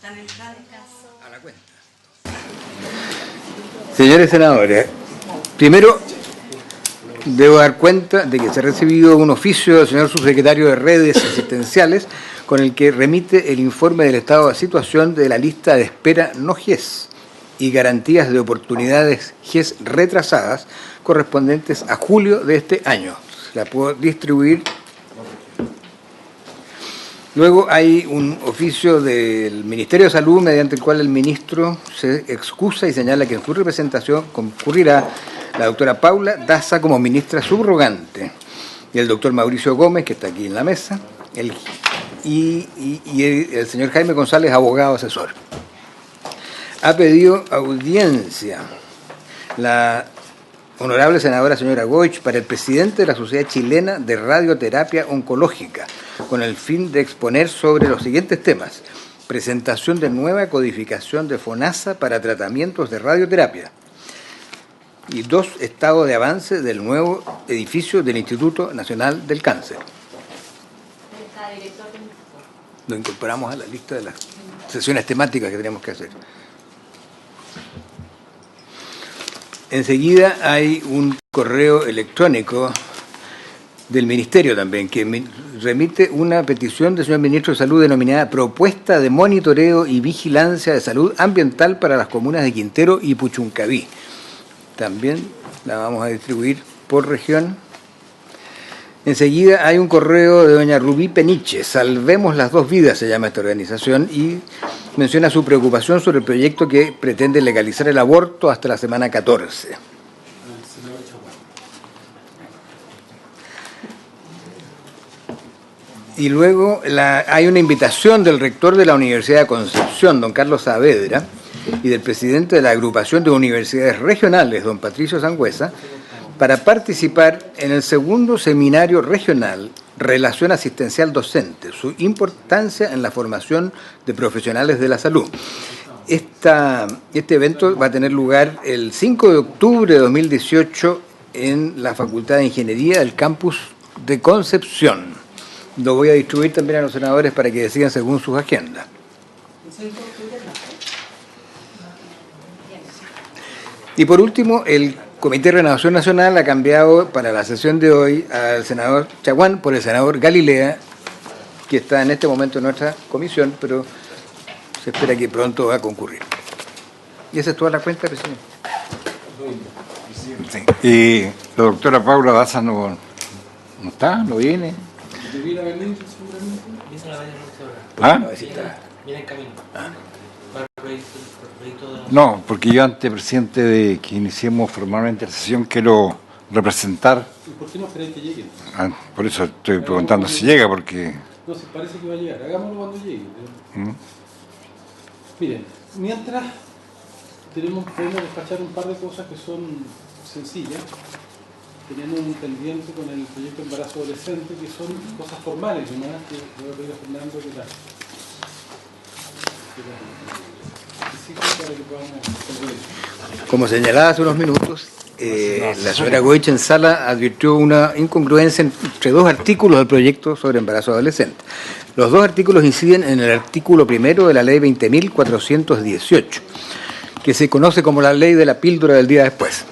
A la cuenta. Señores senadores, primero debo dar cuenta de que se ha recibido un oficio del señor subsecretario de Redes Asistenciales con el que remite el informe del estado de situación de la lista de espera no GES y garantías de oportunidades GES retrasadas correspondientes a julio de este año. Se la puedo distribuir. Luego hay un oficio del Ministerio de Salud mediante el cual el ministro se excusa y señala que en su representación concurrirá la doctora Paula Daza como ministra subrogante y el doctor Mauricio Gómez, que está aquí en la mesa, y el señor Jaime González, abogado asesor. Ha pedido audiencia la honorable senadora señora Goich para el presidente de la Sociedad Chilena de Radioterapia Oncológica, con el fin de exponer sobre los siguientes temas: presentación de nueva codificación de FONASA para tratamientos de radioterapia y 2 estados de avance del nuevo edificio del Instituto Nacional del Cáncer. Lo incorporamos a la lista de las sesiones temáticas que tenemos que hacer. Enseguida hay un correo electrónico del Ministerio también, que remite una petición del señor Ministro de Salud denominada Propuesta de Monitoreo y Vigilancia de Salud Ambiental para las comunas de Quintero y Puchuncaví. También la vamos a distribuir por región. Enseguida hay un correo de doña Rubí Peniche, Salvemos las 2 vidas, se llama esta organización, y menciona su preocupación sobre el proyecto que pretende legalizar el aborto hasta la semana 14. Y luego hay una invitación del rector de la Universidad de Concepción, don Carlos Saavedra, y del presidente de la Agrupación de Universidades Regionales, don Patricio Sangüesa, para participar en el 2º Seminario Regional Relación Asistencial Docente, su importancia en la formación de profesionales de la salud. Este evento va a tener lugar el 5 de octubre de 2018 en la Facultad de Ingeniería del campus de Concepción. Lo voy a distribuir también a los senadores para que decidan según sus agendas. Y por último, el Comité de Renovación Nacional ha cambiado para la sesión de hoy al senador Chaguán por el senador Galilea, que está en este momento en nuestra comisión, pero se espera que pronto va a concurrir. Y esa es toda la cuenta, presidente. Sí. Y la doctora Paula Daza no está, no viene. ¿Ah? Viene en camino. No, porque yo, antes, presidente, de que iniciemos formalmente la sesión, quiero representar. ¿Y por qué no esperáis que llegue? Por eso estoy preguntando si llega, porque... No, si parece que va a llegar. Hagámoslo cuando llegue. Miren, mientras podemos despachar un par de cosas que son sencillas. Tenemos un pendiente con el proyecto de embarazo adolescente, que son cosas formales, ¿no? Que voy a pedir a Fernando que las... Como señalaba hace unos minutos, la señora Goich en sala advirtió una incongruencia entre 2 artículos del proyecto sobre embarazo adolescente. Los 2 artículos inciden en el artículo 1 de la ley 20.418, que se conoce como la ley de la píldora del día después.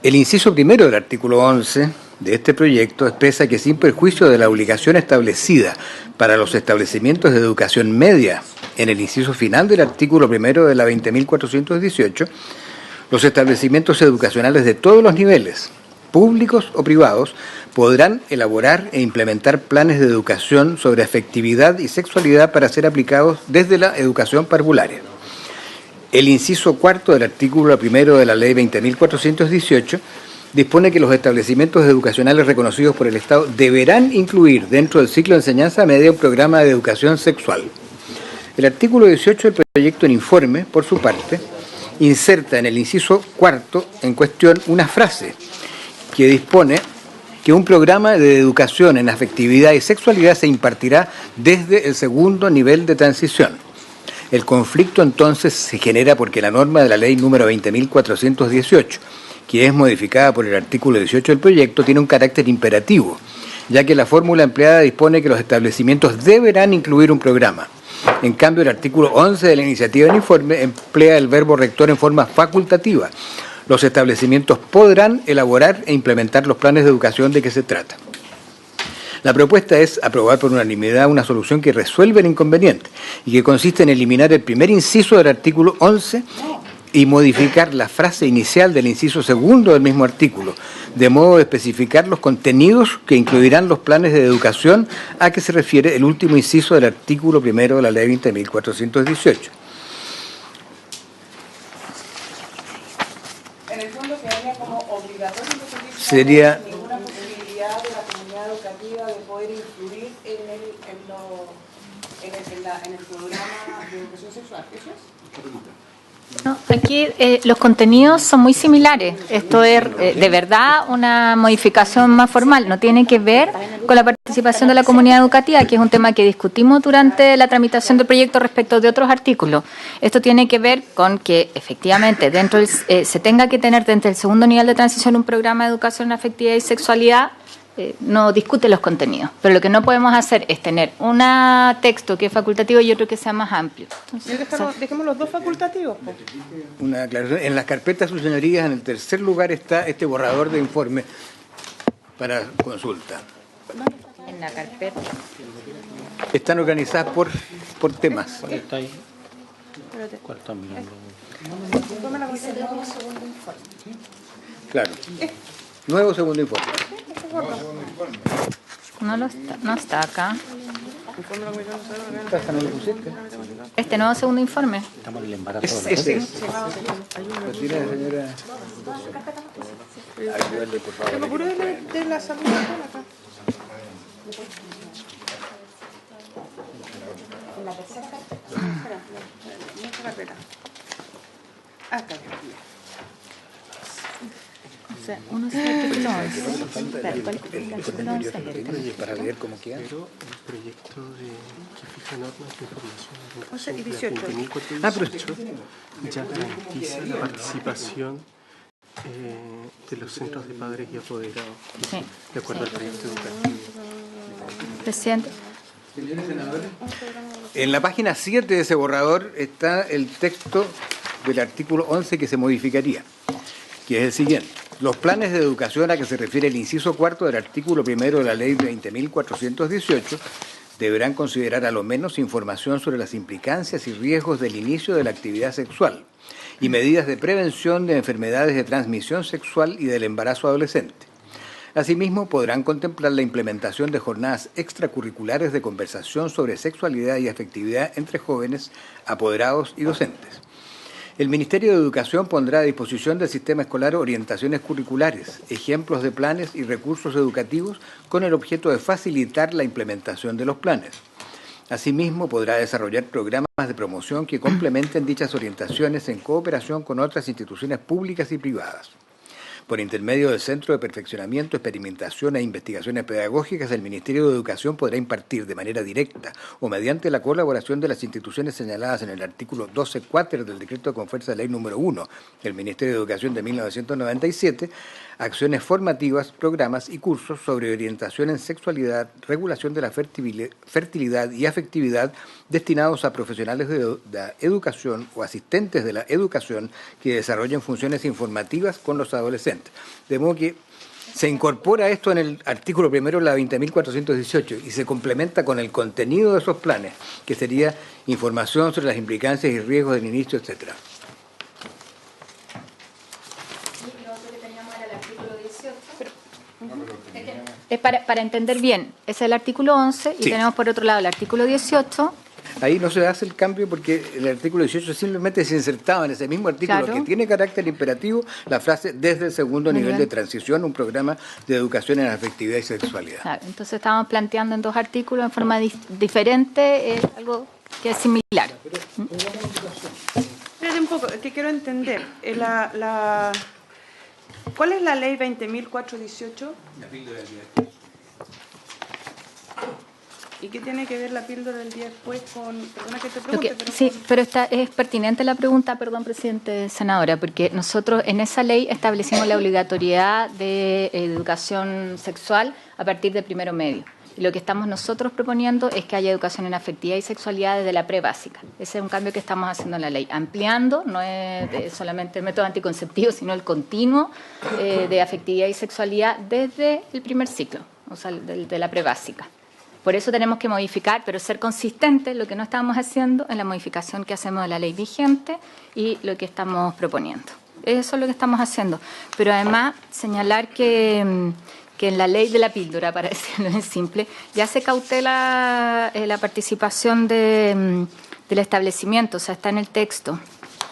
El inciso 1 del artículo 11 de este proyecto expresa que, sin perjuicio de la obligación establecida para los establecimientos de educación media en el inciso final del artículo 1 de la 20.418, los establecimientos educacionales de todos los niveles, públicos o privados, podrán elaborar e implementar planes de educación sobre afectividad y sexualidad para ser aplicados desde la educación parvularia. El inciso 4 del artículo 1 de la ley 20.418 dispone que los establecimientos educacionales reconocidos por el Estado deberán incluir dentro del ciclo de enseñanza media un programa de educación sexual. El artículo 18 del proyecto en informe, por su parte, inserta en el inciso 4 en cuestión una frase que dispone que un programa de educación en afectividad y sexualidad se impartirá desde el 2º nivel de transición. El conflicto entonces se genera porque la norma de la ley número 20.418, que es modificada por el artículo 18 del proyecto, tiene un carácter imperativo ya que la fórmula empleada dispone que los establecimientos deberán incluir un programa. En cambio, el artículo 11 de la iniciativa del informe emplea el verbo rector en forma facultativa. Los establecimientos podrán elaborar e implementar los planes de educación de que se trata. La propuesta es aprobar por unanimidad una solución que resuelve el inconveniente y que consiste en eliminar el primer inciso del artículo 11 y modificar la frase inicial del inciso segundo del mismo artículo, de modo de especificar los contenidos que incluirán los planes de educación a que se refiere el último inciso del artículo primero de la Ley 20.418. En el fondo quedaría como obligatorio Sería ninguna posibilidad de la comunidad educativa de poder influir en el programa de educación sexual. ¿Eso es? No, aquí los contenidos son muy similares. Esto es de verdad una modificación más formal. No tiene que ver con la participación de la comunidad educativa, que es un tema que discutimos durante la tramitación del proyecto respecto de otros artículos. Esto tiene que ver con que efectivamente dentro se tenga que tener dentro del segundo nivel de transición un programa de educación, afectividad y sexualidad. No discute los contenidos, pero lo que no podemos hacer es tener un texto que es facultativo y otro que sea más amplio. Entonces, Dejemos los dos facultativos. Po. una aclaración. En las carpetas, sus señorías, en el tercer lugar está este borrador de informe para consulta. en la carpeta. Están organizadas por temas. ¿Cuál está ahí? ¿Cuál está mirando? Claro. Nuevo segundo informe. No está acá. ¿Pasa, no lo pusiste? Este nuevo segundo informe. Estamos en el embarazo. Ese es. Lo tiene la señora. Ayúdale, por favor. Me apuré de la salud acá. En la tercera carpeta. Mucha carpeta. Acá. O sea, uno se artículo 11. Espera, ¿cuál es el artículo 11? Para leer cómo queda. Pero el proyecto que fija normas de información 11 y 18. pero ya garantiza la participación de los centros de padres y apoderados, Sí. de acuerdo al proyecto educativo. Presidente. En la página 7 de ese borrador está el texto del artículo 11 que se modificaría, que es el siguiente. Los planes de educación a que se refiere el inciso cuarto del artículo primero de la Ley 20.418 deberán considerar a lo menos información sobre las implicancias y riesgos del inicio de la actividad sexual y medidas de prevención de enfermedades de transmisión sexual y del embarazo adolescente. Asimismo, podrán contemplar la implementación de jornadas extracurriculares de conversación sobre sexualidad y afectividad entre jóvenes, apoderados y docentes. El Ministerio de Educación pondrá a disposición del sistema escolar orientaciones curriculares, ejemplos de planes y recursos educativos con el objeto de facilitar la implementación de los planes. Asimismo, podrá desarrollar programas de promoción que complementen dichas orientaciones en cooperación con otras instituciones públicas y privadas. Por intermedio del Centro de Perfeccionamiento, Experimentación e Investigaciones Pedagógicas, el Ministerio de Educación podrá impartir de manera directa o mediante la colaboración de las instituciones señaladas en el artículo 12.4 del Decreto con fuerza de Ley número 1 del Ministerio de Educación de 1997, acciones formativas, programas y cursos sobre orientación en sexualidad, regulación de la fertilidad y afectividad destinados a profesionales de la educación o asistentes de la educación que desarrollen funciones informativas con los adolescentes. De modo que se incorpora esto en el artículo primero de la 20.418 y se complementa con el contenido de esos planes, que sería información sobre las implicancias y riesgos del inicio, etcétera. Es para entender bien, ese es el artículo 11 y Sí. tenemos por otro lado el artículo 18. Ahí no se hace el cambio porque el artículo 18 simplemente se insertaba en ese mismo artículo Claro. que tiene carácter imperativo la frase desde el segundo Muy nivel bien. de transición, un programa de educación en afectividad y sexualidad. Claro, entonces estamos planteando en dos artículos en forma diferente algo que es similar. Espérate un poco, es que quiero entender. ¿Cuál es la ley 20.418? ¿Y qué tiene que ver la píldora del día después con...? Perdona que te pregunte, pero... Sí, pero es pertinente la pregunta, perdón, presidente senadora, porque nosotros en esa ley establecimos la obligatoriedad de educación sexual a partir de primero medio. Y lo que estamos nosotros proponiendo es que haya educación en afectividad y sexualidad desde la prebásica. Ese es un cambio que estamos haciendo en la ley, ampliando, no es solamente el método anticonceptivo, sino el continuo de afectividad y sexualidad desde el primer ciclo, o sea, de la prebásica. Por eso tenemos que modificar, pero ser consistentes, lo que no estamos haciendo en la modificación que hacemos de la ley vigente y lo que estamos proponiendo. Eso es lo que estamos haciendo. Pero además señalar que en la ley de la píldora, para decirlo en simple, ya se cautela la participación del establecimiento, o sea, está en el texto.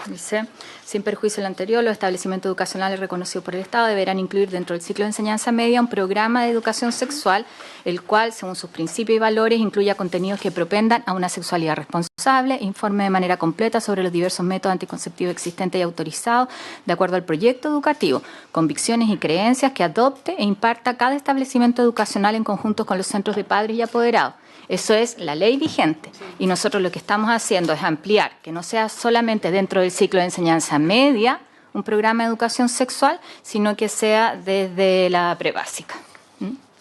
Dice, sin perjuicio del anterior, los establecimientos educacionales reconocidos por el Estado deberán incluir dentro del ciclo de enseñanza media un programa de educación sexual, el cual, según sus principios y valores, incluya contenidos que propendan a una sexualidad responsable, informe de manera completa sobre los diversos métodos anticonceptivos existentes y autorizados de acuerdo al proyecto educativo, convicciones y creencias que adopte e imparta cada establecimiento educacional en conjunto con los centros de padres y apoderados. Eso es la ley vigente. Y nosotros lo que estamos haciendo es ampliar, que no sea solamente dentro del ciclo de enseñanza media un programa de educación sexual, sino que sea desde la prebásica.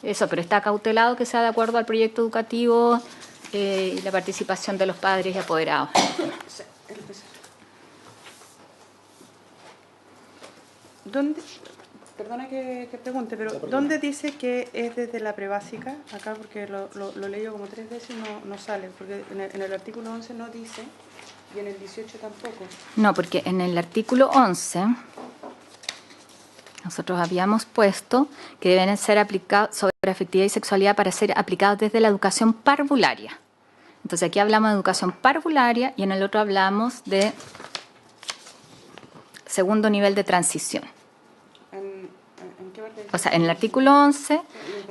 Eso, pero está cautelado que sea de acuerdo al proyecto educativo y la participación de los padres y apoderados. ¿Dónde? Perdona que pregunte, pero ¿dónde dice que es desde la prebásica? Acá, porque lo leí como 3 veces y no sale, porque en el artículo 11 no dice, y en el 18 tampoco. No, porque en el artículo 11 nosotros habíamos puesto que deben ser aplicados sobre afectividad y sexualidad para ser aplicados desde la educación parvularia. Entonces aquí hablamos de educación parvularia y en el otro hablamos de segundo nivel de transición. O sea, en el artículo 11,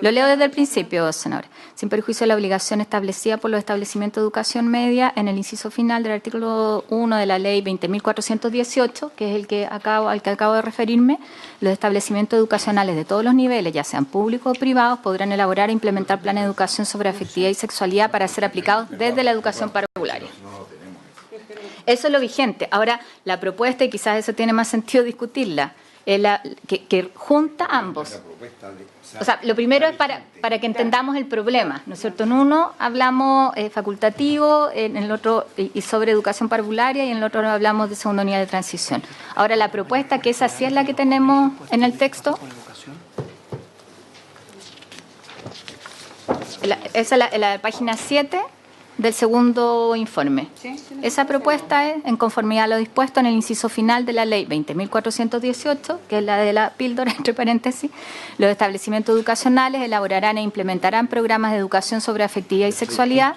lo leo desde el principio, senadora, sin perjuicio de la obligación establecida por los establecimientos de educación media en el inciso final del artículo 1 de la ley 20.418, que es al que acabo de referirme, los establecimientos educacionales de todos los niveles, ya sean públicos o privados, podrán elaborar e implementar planes de educación sobre afectividad y sexualidad para ser aplicados desde la educación parvularia. Eso es lo vigente. Ahora, la propuesta, y quizás eso tiene más sentido discutirla, que junta ambos. O sea, lo primero es para que entendamos el problema, ¿no es cierto? En uno hablamos facultativo, en el otro y sobre educación parvularia, y en el otro hablamos de segundo nivel de transición. Ahora, la propuesta, que esa sí es la que tenemos en el texto, esa es la página 7 del segundo informe. Esa propuesta es en conformidad a lo dispuesto en el inciso final de la ley 20.418, que es la de la píldora, entre paréntesis. Los establecimientos educacionales elaborarán e implementarán programas de educación sobre afectividad y sexualidad,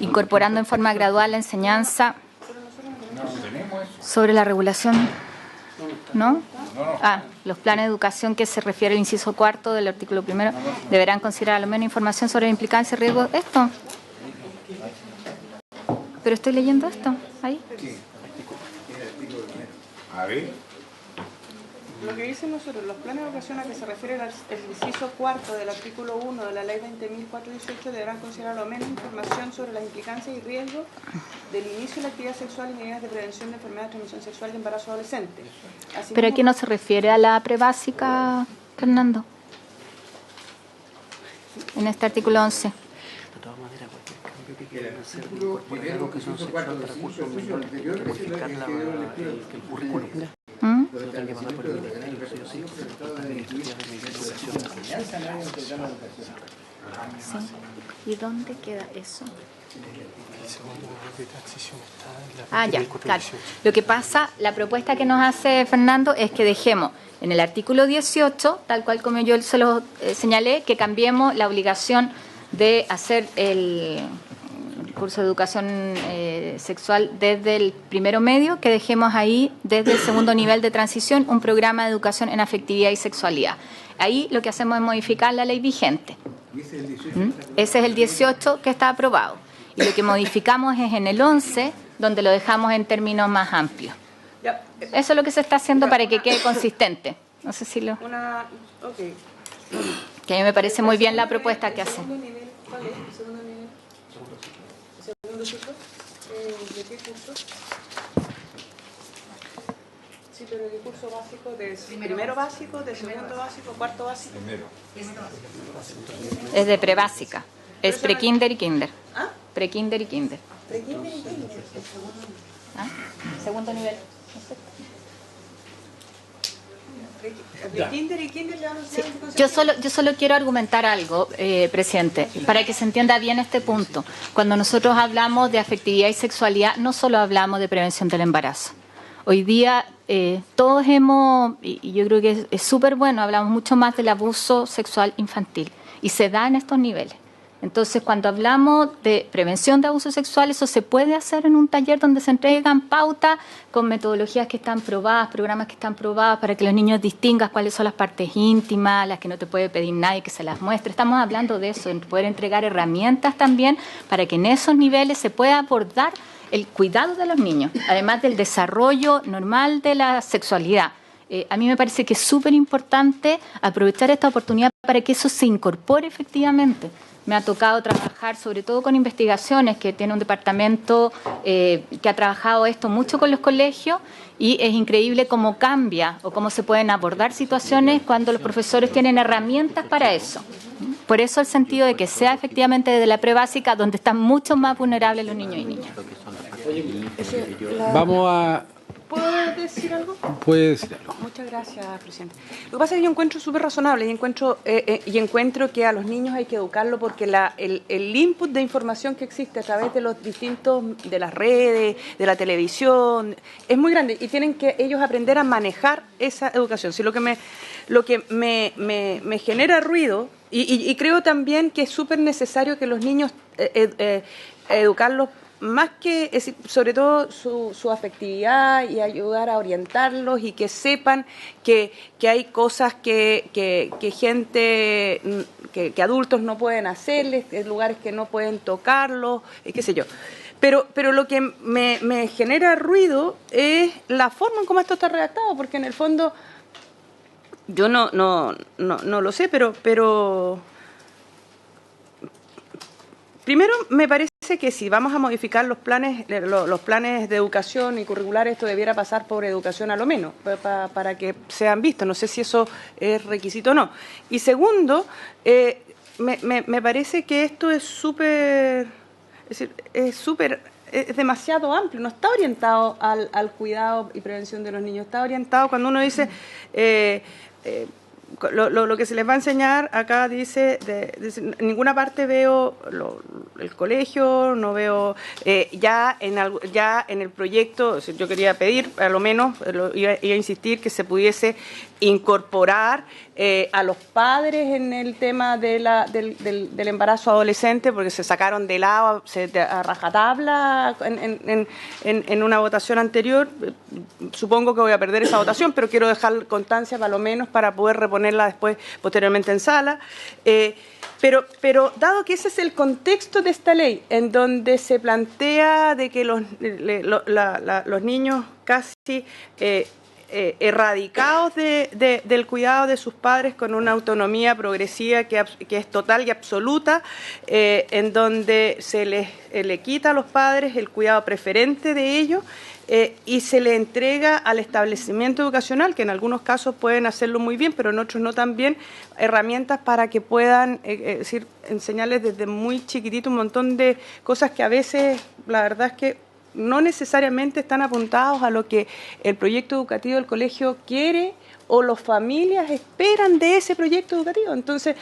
incorporando en forma gradual la enseñanza sobre la regulación, ¿no? Los planes de educación que se refiere al inciso cuarto del artículo primero deberán considerar al menos información sobre la implicancia y riesgo. Esto. Pero estoy leyendo esto, ahí. A ver. Lo que dicen nosotros, los planes de educación a que se refiere el inciso cuarto del artículo 1 de la ley 20.418 deberán considerar al menos información sobre las implicancias y riesgos del inicio de la actividad sexual y medidas de prevención de enfermedades de transmisión sexual y embarazo adolescente. Pero aquí no se refiere a la prebásica, Fernando, en este artículo 11. Hacer incorporar la educación sexual para cursos menores, hay que modificar el currículum. Lo tiene que pasar por el ministerio, sí o sí, porque las administrativas de educación. Sí. ¿Y dónde queda eso? El segundo nivel de transición está en la Ya, claro. Lo que pasa, la propuesta que nos hace Fernando es que dejemos en el artículo 18, tal cual como yo se lo señalé, que cambiemos la obligación de hacer el curso de educación sexual desde el primero medio, que dejemos ahí desde el segundo nivel de transición un programa de educación en afectividad y sexualidad. Ahí lo que hacemos es modificar la ley vigente. Ese es el 18 que está aprobado. Y lo que modificamos es en el 11, donde lo dejamos en términos más amplios. Eso es lo que se está haciendo para que quede consistente. No sé si lo... Que a mí me parece muy bien la propuesta que hacen. ¿Cuál es el segundo nivel? ¿Segundo ciclo? ¿De qué curso? Sí, ¿Pero qué curso básico? ¿De primero básico, de segundo básico, cuarto básico? Primero. Es de prebásica. Es pre-kinder y kinder. ¿Ah? Pre-kinder y kinder. ¿Pre-kinder y kinder? ¿Ah? Segundo nivel. ¿Pre-kinder y kinder le van a enseñar Yo solo quiero argumentar algo, presidente, para que se entienda bien este punto. Cuando nosotros hablamos de afectividad y sexualidad, no solo hablamos de prevención del embarazo. Hoy día todos y yo creo que es súper bueno, hablamos mucho más del abuso sexual infantil y se da en estos niveles. Entonces, cuando hablamos de prevención de abuso sexual, eso se puede hacer en un taller donde se entregan pautas con metodologías que están probadas, programas que están probados para que los niños distingan cuáles son las partes íntimas, las que no te puede pedir nadie que se las muestre. Estamos hablando de eso, en poder entregar herramientas también para que en esos niveles se pueda abordar el cuidado de los niños, además del desarrollo normal de la sexualidad. A mí me parece que es súper importante aprovechar esta oportunidad para que eso se incorpore efectivamente. Me ha tocado trabajar sobre todo con investigaciones, que tiene un departamento que ha trabajado esto mucho con los colegios y es increíble cómo cambia o cómo se pueden abordar situaciones cuando los profesores tienen herramientas para eso. Por eso el sentido de que sea efectivamente desde la prebásica donde están mucho más vulnerables los niños y niñas. Vamos a... ¿Puedo decir algo? Puede decir algo. Muchas gracias, presidente. Lo que pasa es que yo encuentro súper razonable y encuentro que a los niños hay que educarlo porque el input de información que existe a través de los de las redes, de la televisión, es muy grande y tienen que ellos aprender a manejar esa educación. Si lo que me genera ruido y creo también que es súper necesario que los niños educarlos más que, sobre todo su afectividad y ayudar a orientarlos y que sepan que hay cosas que adultos no pueden hacerles, lugares que no pueden tocarlos, qué sé yo. Pero lo que me genera ruido es la forma en cómo esto está redactado, porque en el fondo yo no lo sé, pero primero me parece que si vamos a modificar los planes de educación y curriculares, esto debiera pasar por educación a lo menos, para que sean vistos. No sé si eso es requisito o no. Y segundo, me parece que esto es demasiado amplio, no está orientado al cuidado y prevención de los niños, está orientado cuando uno dice... Lo que se les va a enseñar acá dice en ninguna parte veo el colegio, no veo ya en el proyecto. Yo quería pedir, a lo menos, iba a insistir que se pudiese incorporar a los padres en el tema del embarazo adolescente, porque se sacaron de lado a rajatabla en una votación anterior. Supongo que voy a perder esa votación, pero quiero dejar constancia para lo menos para poder reponerla después, posteriormente en sala. Pero dado que ese es el contexto de esta ley, en donde se plantea de que los niños casi erradicados del cuidado de sus padres con una autonomía progresiva que es total y absoluta, en donde se le quita a los padres el cuidado preferente de ellos, y se le entrega al establecimiento educacional, que en algunos casos pueden hacerlo muy bien, pero en otros no tan bien, herramientas para que puedan enseñarles desde muy chiquitito un montón de cosas que a veces, la verdad es que no necesariamente están apuntados a lo que el proyecto educativo del colegio quiere o las familias esperan de ese proyecto educativo. Entonces,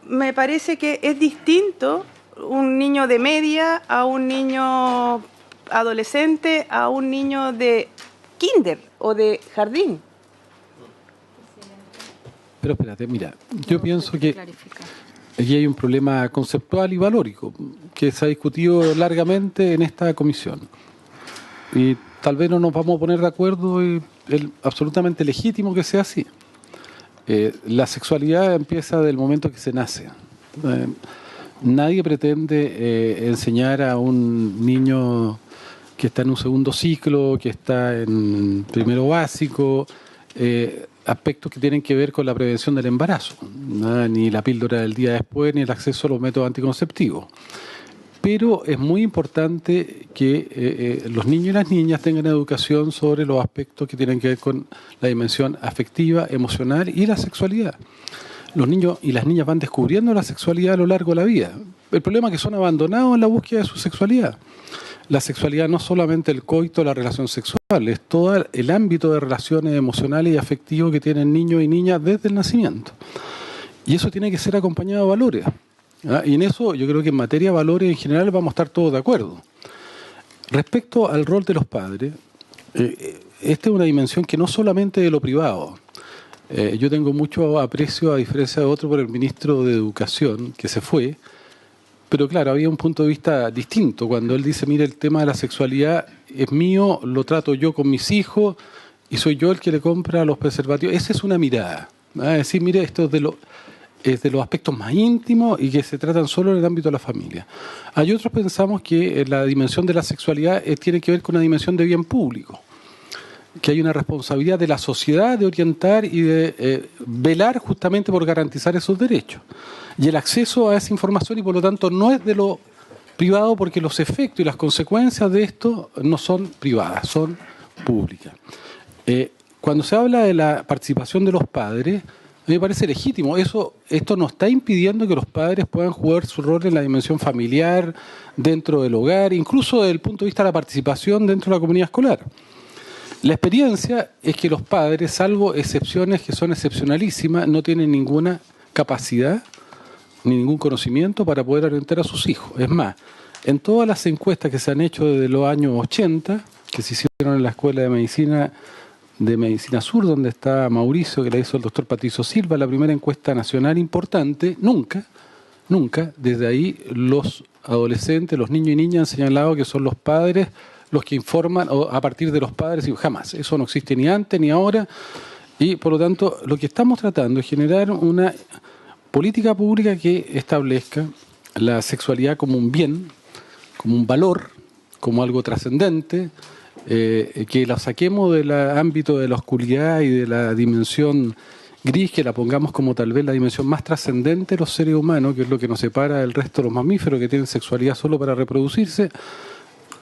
me parece que es distinto un niño de media a un niño adolescente a un niño de kinder o de jardín. Pero espérate, mira, yo pienso que aquí hay un problema conceptual y valórico que se ha discutido largamente en esta comisión. Y tal vez no nos vamos a poner de acuerdo y es absolutamente legítimo que sea así. La sexualidad empieza del momento que se nace. Nadie pretende enseñar a un niño que está en un segundo ciclo, que está en primero básico, aspectos que tienen que ver con la prevención del embarazo, ni la píldora del día después, ni el acceso a los métodos anticonceptivos. pero es muy importante que los niños y las niñas tengan educación sobre los aspectos que tienen que ver con la dimensión afectiva, emocional y la sexualidad. Los niños y las niñas van descubriendo la sexualidad a lo largo de la vida. El problema es que son abandonados en la búsqueda de su sexualidad. La sexualidad no es solamente el coito, la relación sexual, es todo el ámbito de relaciones emocionales y afectivos que tienen niños y niñas desde el nacimiento. Y eso tiene que ser acompañado de valores. Y en eso yo creo que en materia de valores en general vamos a estar todos de acuerdo. Respecto al rol de los padres, esta es una dimensión que no solamente de lo privado. Yo tengo mucho aprecio, a diferencia de otro, por el ministro de Educación, que se fue, pero claro, había un punto de vista distinto cuando él dice, mire, el tema de la sexualidad es mío, lo trato yo con mis hijos y soy yo el que le compra los preservativos. Esa es una mirada. Es decir, mire, esto es de los aspectos más íntimos y que se tratan solo en el ámbito de la familia. Hay otros pensamos que la dimensión de la sexualidad tiene que ver con una dimensión de bien público, que hay una responsabilidad de la sociedad de orientar y de velar justamente por garantizar esos derechos. Y el acceso a esa información, y por lo tanto no es de lo privado, porque los efectos y las consecuencias de esto no son privadas, son públicas. Cuando se habla de la participación de los padres, a mí me parece legítimo. Esto no está impidiendo que los padres puedan jugar su rol en la dimensión familiar, dentro del hogar, incluso desde el punto de vista de la participación dentro de la comunidad escolar. La experiencia es que los padres, salvo excepciones que son excepcionalísimas, no tienen ninguna capacidad ni ningún conocimiento para poder orientar a sus hijos. Es más, en todas las encuestas que se han hecho desde los años 80, que se hicieron en la Escuela de Medicina Sur, donde está Mauricio, que la hizo el doctor Patricio Silva, la primera encuesta nacional importante, nunca, desde ahí los adolescentes, los niños y niñas han señalado que son los padres los que informan, o a partir de los padres, y jamás. Eso no existe ni antes ni ahora, y por lo tanto lo que estamos tratando es generar una política pública que establezca la sexualidad como un bien, como un valor, como algo trascendente, que la saquemos del ámbito de la oscuridad y de la dimensión gris, que la pongamos como tal vez la dimensión más trascendente de los seres humanos, que es lo que nos separa del resto de los mamíferos, que tienen sexualidad solo para reproducirse.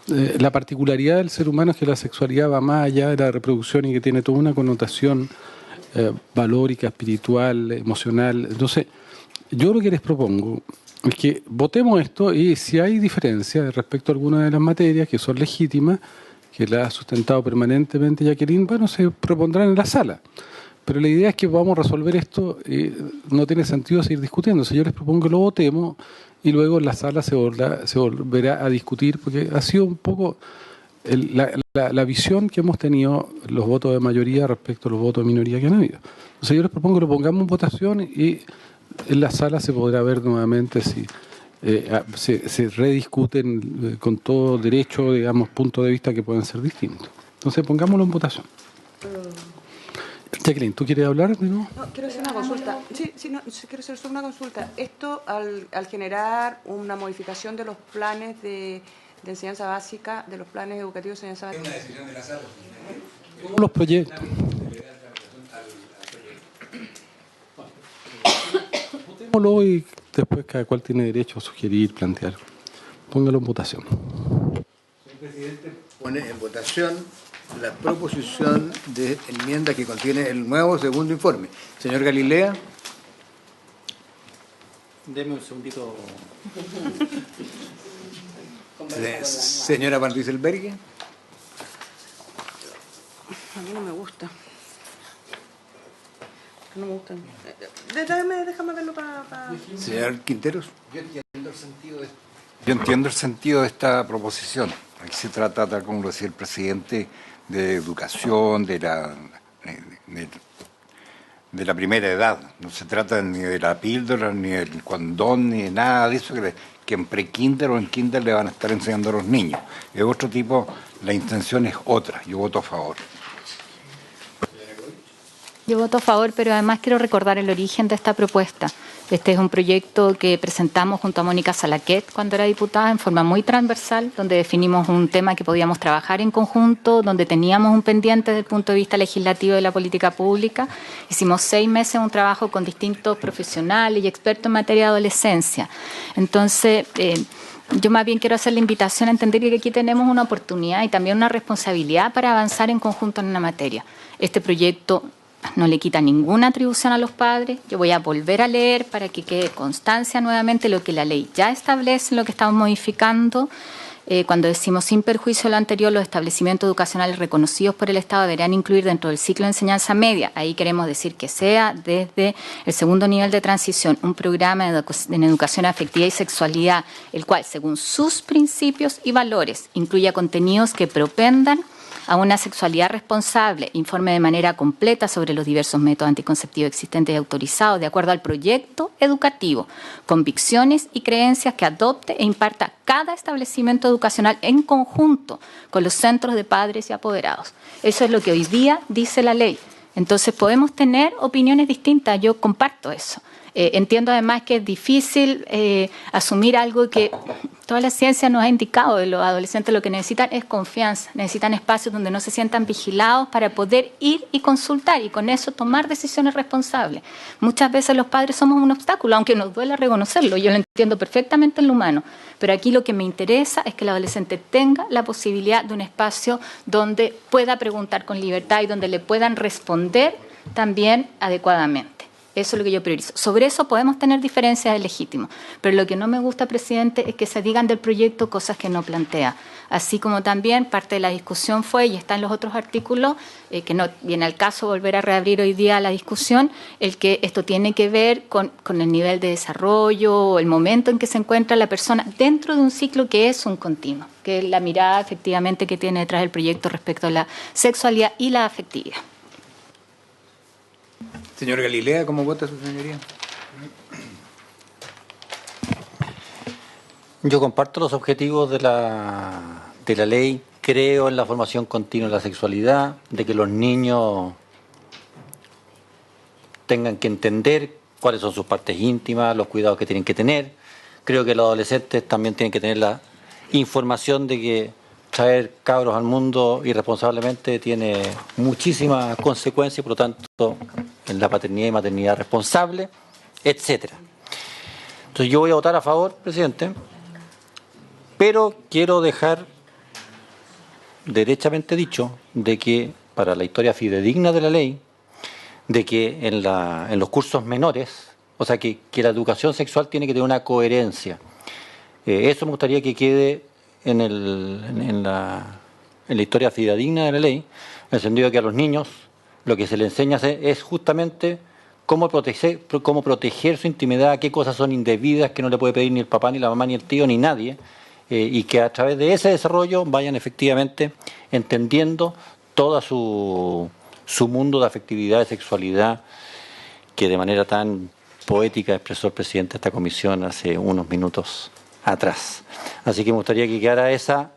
La particularidad del ser humano es que la sexualidad va más allá de la reproducción y que tiene toda una connotación valórica, espiritual, emocional. Entonces, yo lo que les propongo es que votemos esto, y si hay diferencias respecto a algunas de las materias que son legítimas, que la ha sustentado permanentemente Jacqueline, bueno, se propondrán en la sala. Pero la idea es que vamos a resolver esto, y no tiene sentido seguir discutiendo. Si yo les propongo que lo votemos y luego en la sala se volverá a discutir, porque ha sido un poco la visión que hemos tenido los votos de mayoría respecto a los votos de minoría que han habido. Entonces yo les propongo que lo pongamos en votación y en la sala se podrá ver nuevamente si se rediscuten con todo derecho, digamos, puntos de vista que pueden ser distintos. Entonces pongámoslo en votación. Jacqueline, ¿tú quieres hablar? ¿No? No, quiero hacer una consulta. Quiero hacer solo una consulta. Esto, al generar una modificación de los planes de enseñanza básica, de los planes educativos de enseñanza básica. Es una decisión de la sala. Todos los proyectos. Votémoslo y después cada cual tiene derecho a sugerir, plantear. Póngalo en votación. El presidente pone en votación la proposición de enmienda que contiene el nuevo segundo informe. Señor Galilea. Deme un segundito. Señora Van Rieselberghe. A mí no me gusta. No me gusta. Déjame verlo para... Señor Quinteros. Yo entiendo el sentido de esta proposición. Aquí se trata, tal como lo decía el presidente, de educación, de la primera edad. No se trata ni de la píldora, ni del condón, ni de nada de eso que en pre-kinder o en kinder le van a estar enseñando a los niños. Es otro tipo, la intención es otra. Yo voto a favor. Yo voto a favor, pero además quiero recordar el origen de esta propuesta. Este es un proyecto que presentamos junto a Mónica Salaquet cuando era diputada, en forma muy transversal, donde definimos un tema que podíamos trabajar en conjunto, donde teníamos un pendiente desde el punto de vista legislativo de la política pública. Hicimos 6 meses un trabajo con distintos profesionales y expertos en materia de adolescencia. Entonces, Yo más bien quiero hacer la invitación a entender que aquí tenemos una oportunidad y también una responsabilidad para avanzar en conjunto en una materia. Este proyecto no le quita ninguna atribución a los padres. Yo voy a volver a leer para que quede constancia nuevamente lo que la ley ya establece, lo que estamos modificando. Cuando decimos sin perjuicio de lo anterior, los establecimientos educacionales reconocidos por el Estado deberán incluir dentro del ciclo de enseñanza media, ahí queremos decir que sea desde el segundo nivel de transición, un programa en educación afectiva y sexualidad, el cual, según sus principios y valores, incluya contenidos que propendan a una sexualidad responsable, informe de manera completa sobre los diversos métodos anticonceptivos existentes y autorizados de acuerdo al proyecto educativo, convicciones y creencias que adopte e imparta cada establecimiento educacional en conjunto con los centros de padres y apoderados. Eso es lo que hoy día dice la ley. Entonces podemos tener opiniones distintas, yo comparto eso. Entiendo además que es difícil asumir algo que toda la ciencia nos ha indicado de los adolescentes. Lo que necesitan es confianza, necesitan espacios donde no se sientan vigilados para poder ir y consultar y con eso tomar decisiones responsables. Muchas veces los padres somos un obstáculo, aunque nos duela reconocerlo, yo lo entiendo perfectamente en lo humano, pero aquí lo que me interesa es que el adolescente tenga la posibilidad de un espacio donde pueda preguntar con libertad y donde le puedan responder también adecuadamente. Eso es lo que yo priorizo. Sobre eso podemos tener diferencias, es legítimo. Pero lo que no me gusta, presidente, es que se digan del proyecto cosas que no plantea. Así como también parte de la discusión fue, y está en los otros artículos, que no viene al caso volver a reabrir hoy día la discusión, el que esto tiene que ver con el nivel de desarrollo, el momento en que se encuentra la persona dentro de un ciclo que es un continuo, que es la mirada efectivamente que tiene detrás del proyecto respecto a la sexualidad y la afectividad. Señor Galilea, ¿cómo vota su señoría? Yo comparto los objetivos de la ley, creo en la formación continua de la sexualidad, de que los niños tengan que entender cuáles son sus partes íntimas, los cuidados que tienen que tener. Creo que los adolescentes también tienen que tener la información de que traer cabros al mundo irresponsablemente tiene muchísimas consecuencias, por lo tanto, en la paternidad y maternidad responsable, etcétera. Entonces yo voy a votar a favor, presidente, pero quiero dejar derechamente dicho de que para la historia fidedigna de la ley, de que en los cursos menores, o sea que la educación sexual tiene que tener una coherencia. Eso me gustaría que quede en la historia fidedigna de la ley, en el sentido de que a los niños lo que se les enseña es justamente cómo proteger su intimidad, qué cosas son indebidas que no le puede pedir ni el papá, ni la mamá, ni el tío, ni nadie, y que a través de ese desarrollo vayan efectivamente entendiendo todo su mundo de afectividad y sexualidad que de manera tan poética expresó el presidente de esta comisión hace unos minutos atrás. Así que me gustaría que quedara esa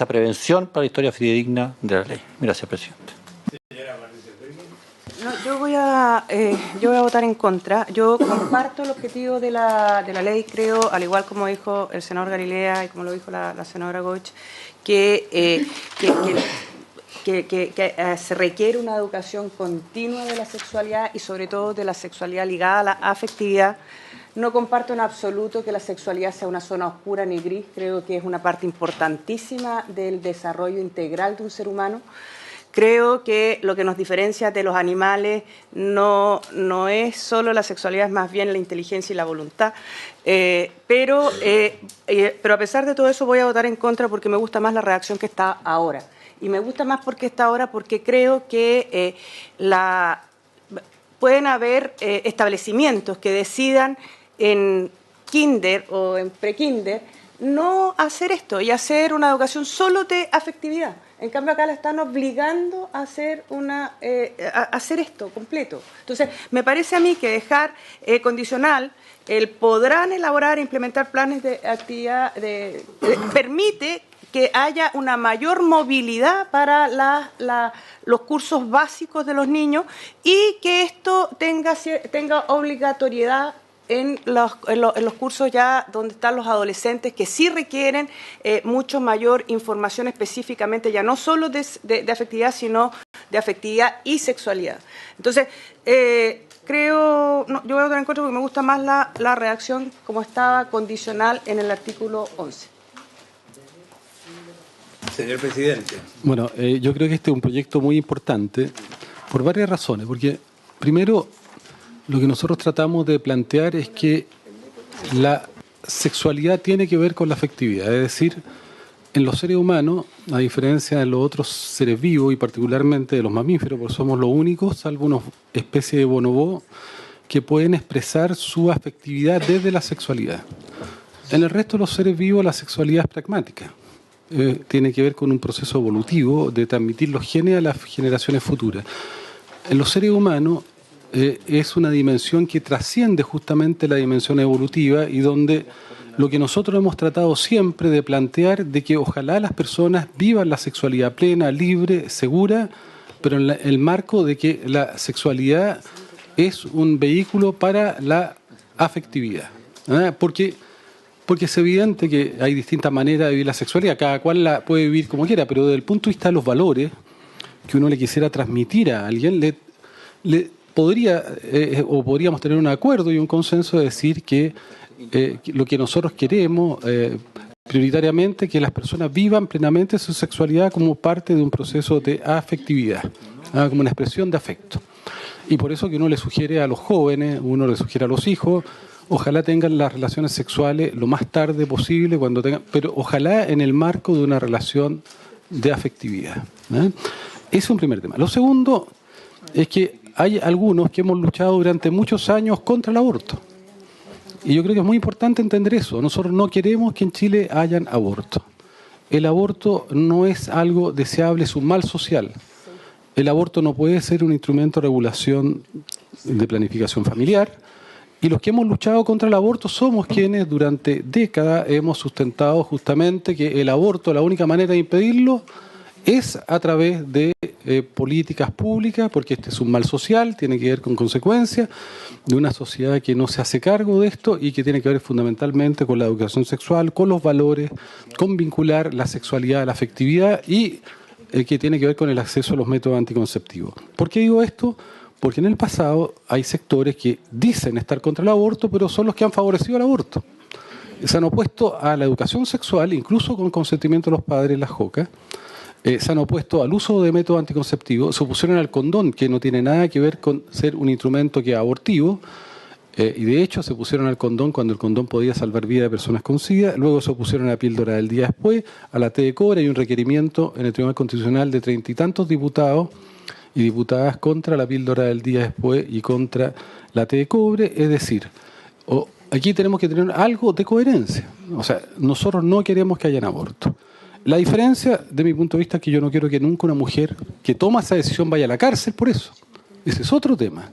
prevención para la historia fidedigna de la ley. Gracias, presidente. No, yo voy a votar en contra. Yo comparto el objetivo de la ley, creo, al igual como dijo el senador Galilea y como lo dijo la senadora Goich, que se requiere una educación continua de la sexualidad y sobre todo de la sexualidad ligada a la afectividad. No comparto en absoluto que la sexualidad sea una zona oscura ni gris. Creo que es una parte importantísima del desarrollo integral de un ser humano. Creo que lo que nos diferencia de los animales no es solo la sexualidad, es más bien la inteligencia y la voluntad. Pero a pesar de todo eso voy a votar en contra porque me gusta más la redacción que está ahora. Y me gusta más porque está ahora porque creo que pueden haber establecimientos que decidan en kinder o en prekinder no hacer esto y hacer una educación solo de afectividad. En cambio acá la están obligando a hacer hacer esto completo. Entonces me parece a mí que dejar condicional podrán elaborar e implementar planes de actividad permite que haya una mayor movilidad para los cursos básicos de los niños y que esto tenga obligatoriedad en los cursos ya donde están los adolescentes que sí requieren mucho mayor información específicamente, ya no solo de afectividad, sino de afectividad y sexualidad. Entonces, creo, no, yo voy a votar en contra porque me gusta más la redacción como estaba condicional en el artículo 11. Señor presidente. Bueno, yo creo que este es un proyecto muy importante por varias razones. Porque, primero, lo que nosotros tratamos de plantear es que la sexualidad tiene que ver con la afectividad. Es decir, en los seres humanos, a diferencia de los otros seres vivos y particularmente de los mamíferos, porque somos los únicos, salvo una especie de bonobo, que pueden expresar su afectividad desde la sexualidad. En el resto de los seres vivos la sexualidad es pragmática. Tiene que ver con un proceso evolutivo de transmitir los genes a las generaciones futuras. En los seres humanos es una dimensión que trasciende justamente la dimensión evolutiva y donde lo que nosotros hemos tratado siempre de plantear de que ojalá las personas vivan la sexualidad plena, libre, segura, pero en el marco de que la sexualidad es un vehículo para la afectividad. Porque es evidente que hay distintas maneras de vivir la sexualidad, cada cual la puede vivir como quiera, pero desde el punto de vista de los valores que uno le quisiera transmitir a alguien, le podría o podríamos tener un acuerdo y un consenso de decir que lo que nosotros queremos prioritariamente que las personas vivan plenamente su sexualidad como parte de un proceso de afectividad, como una expresión de afecto. Y por eso que uno le sugiere a los jóvenes, uno le sugiere a los hijos, ojalá tengan las relaciones sexuales lo más tarde posible, cuando tengan, pero ojalá en el marco de una relación de afectividad. Ese es un primer tema. Lo segundo es que hay algunos que hemos luchado durante muchos años contra el aborto. Y yo creo que es muy importante entender eso. Nosotros no queremos que en Chile hayan aborto. El aborto no es algo deseable, es un mal social. El aborto no puede ser un instrumento de regulación de planificación familiar. Y los que hemos luchado contra el aborto somos quienes durante décadas hemos sustentado justamente que el aborto, la única manera de impedirlo, es a través de políticas públicas, porque este es un mal social, tiene que ver con consecuencias de una sociedad que no se hace cargo de esto y que tiene que ver fundamentalmente con la educación sexual, con los valores, con vincular la sexualidad a la afectividad y que tiene que ver con el acceso a los métodos anticonceptivos. ¿Por qué digo esto? Porque en el pasado hay sectores que dicen estar contra el aborto, pero son los que han favorecido el aborto. Se han opuesto a la educación sexual, incluso con consentimiento de los padres, las JOCA. Se han opuesto al uso de métodos anticonceptivos, se opusieron al condón, que no tiene nada que ver con ser un instrumento que es abortivo, y de hecho se opusieron al condón cuando el condón podía salvar vida de personas con SIDA, luego se opusieron a la píldora del día después, a la T de cobre. Hay un requerimiento en el Tribunal Constitucional de 30 y tantos diputados y diputadas contra la píldora del día después y contra la T de cobre, es decir, aquí tenemos que tener algo de coherencia. O sea, nosotros no queremos que hayan aborto. La diferencia, de mi punto de vista, es que yo no quiero que nunca una mujer que toma esa decisión vaya a la cárcel por eso. Ese es otro tema.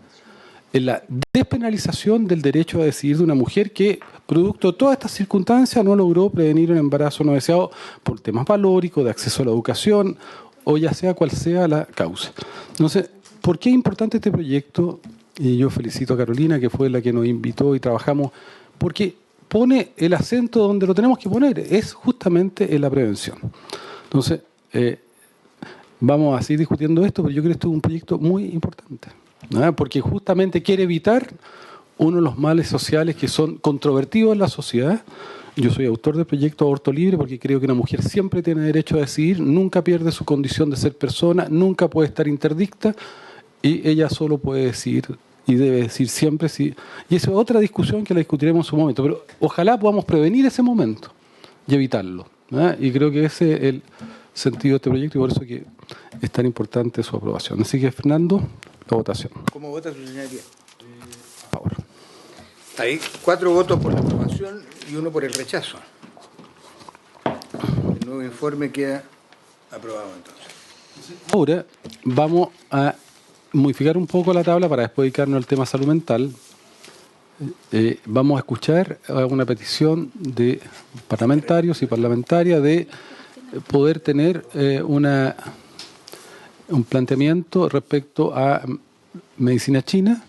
En la despenalización del derecho a decidir de una mujer que, producto de todas estas circunstancias, no logró prevenir un embarazo no deseado por temas valóricos, de acceso a la educación, o ya sea cual sea la causa. Entonces, ¿por qué es importante este proyecto? Y yo felicito a Carolina, que fue la que nos invitó y trabajamos, porque pone el acento donde lo tenemos que poner, es justamente en la prevención. Entonces, vamos a seguir discutiendo esto, pero yo creo que esto es un proyecto muy importante, ¿no? Porque justamente quiere evitar uno de los males sociales que son controvertidos en la sociedad. Yo soy autor del proyecto Aborto Libre porque creo que una mujer siempre tiene derecho a decidir, nunca pierde su condición de ser persona, nunca puede estar interdicta y ella solo puede decidir y debe decir siempre sí. Y esa es otra discusión que la discutiremos en su momento, pero ojalá podamos prevenir ese momento y evitarlo, ¿no? Y creo que ese es el sentido de este proyecto y por eso que es tan importante su aprobación. Así que, Fernando, la votación. ¿Cómo vota su señoría? A favor. Hay 4 votos por la aprobación y 1 por el rechazo. El nuevo informe queda aprobado entonces. Ahora vamos a modificar un poco la tabla para después dedicarnos al tema salud mental. Vamos a escuchar una petición de parlamentarios y parlamentarias de poder tener un planteamiento respecto a medicina china.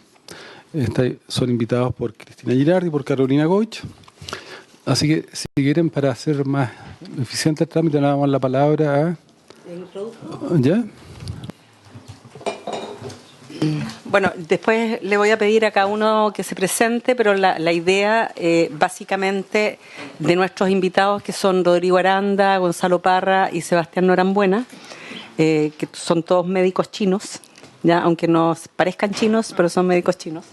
Son invitados por Cristina Girardi y por Carolina Goich. Así que, si quieren, para hacer más eficiente el trámite, le damos la palabra a... ¿Ya? Bueno, después le voy a pedir a cada uno que se presente, pero la idea básicamente de nuestros invitados, que son Rodrigo Aranda, Gonzalo Parra y Sebastián Norambuena, que son todos médicos chinos, ya, aunque no parezcan chinos, pero son médicos chinos.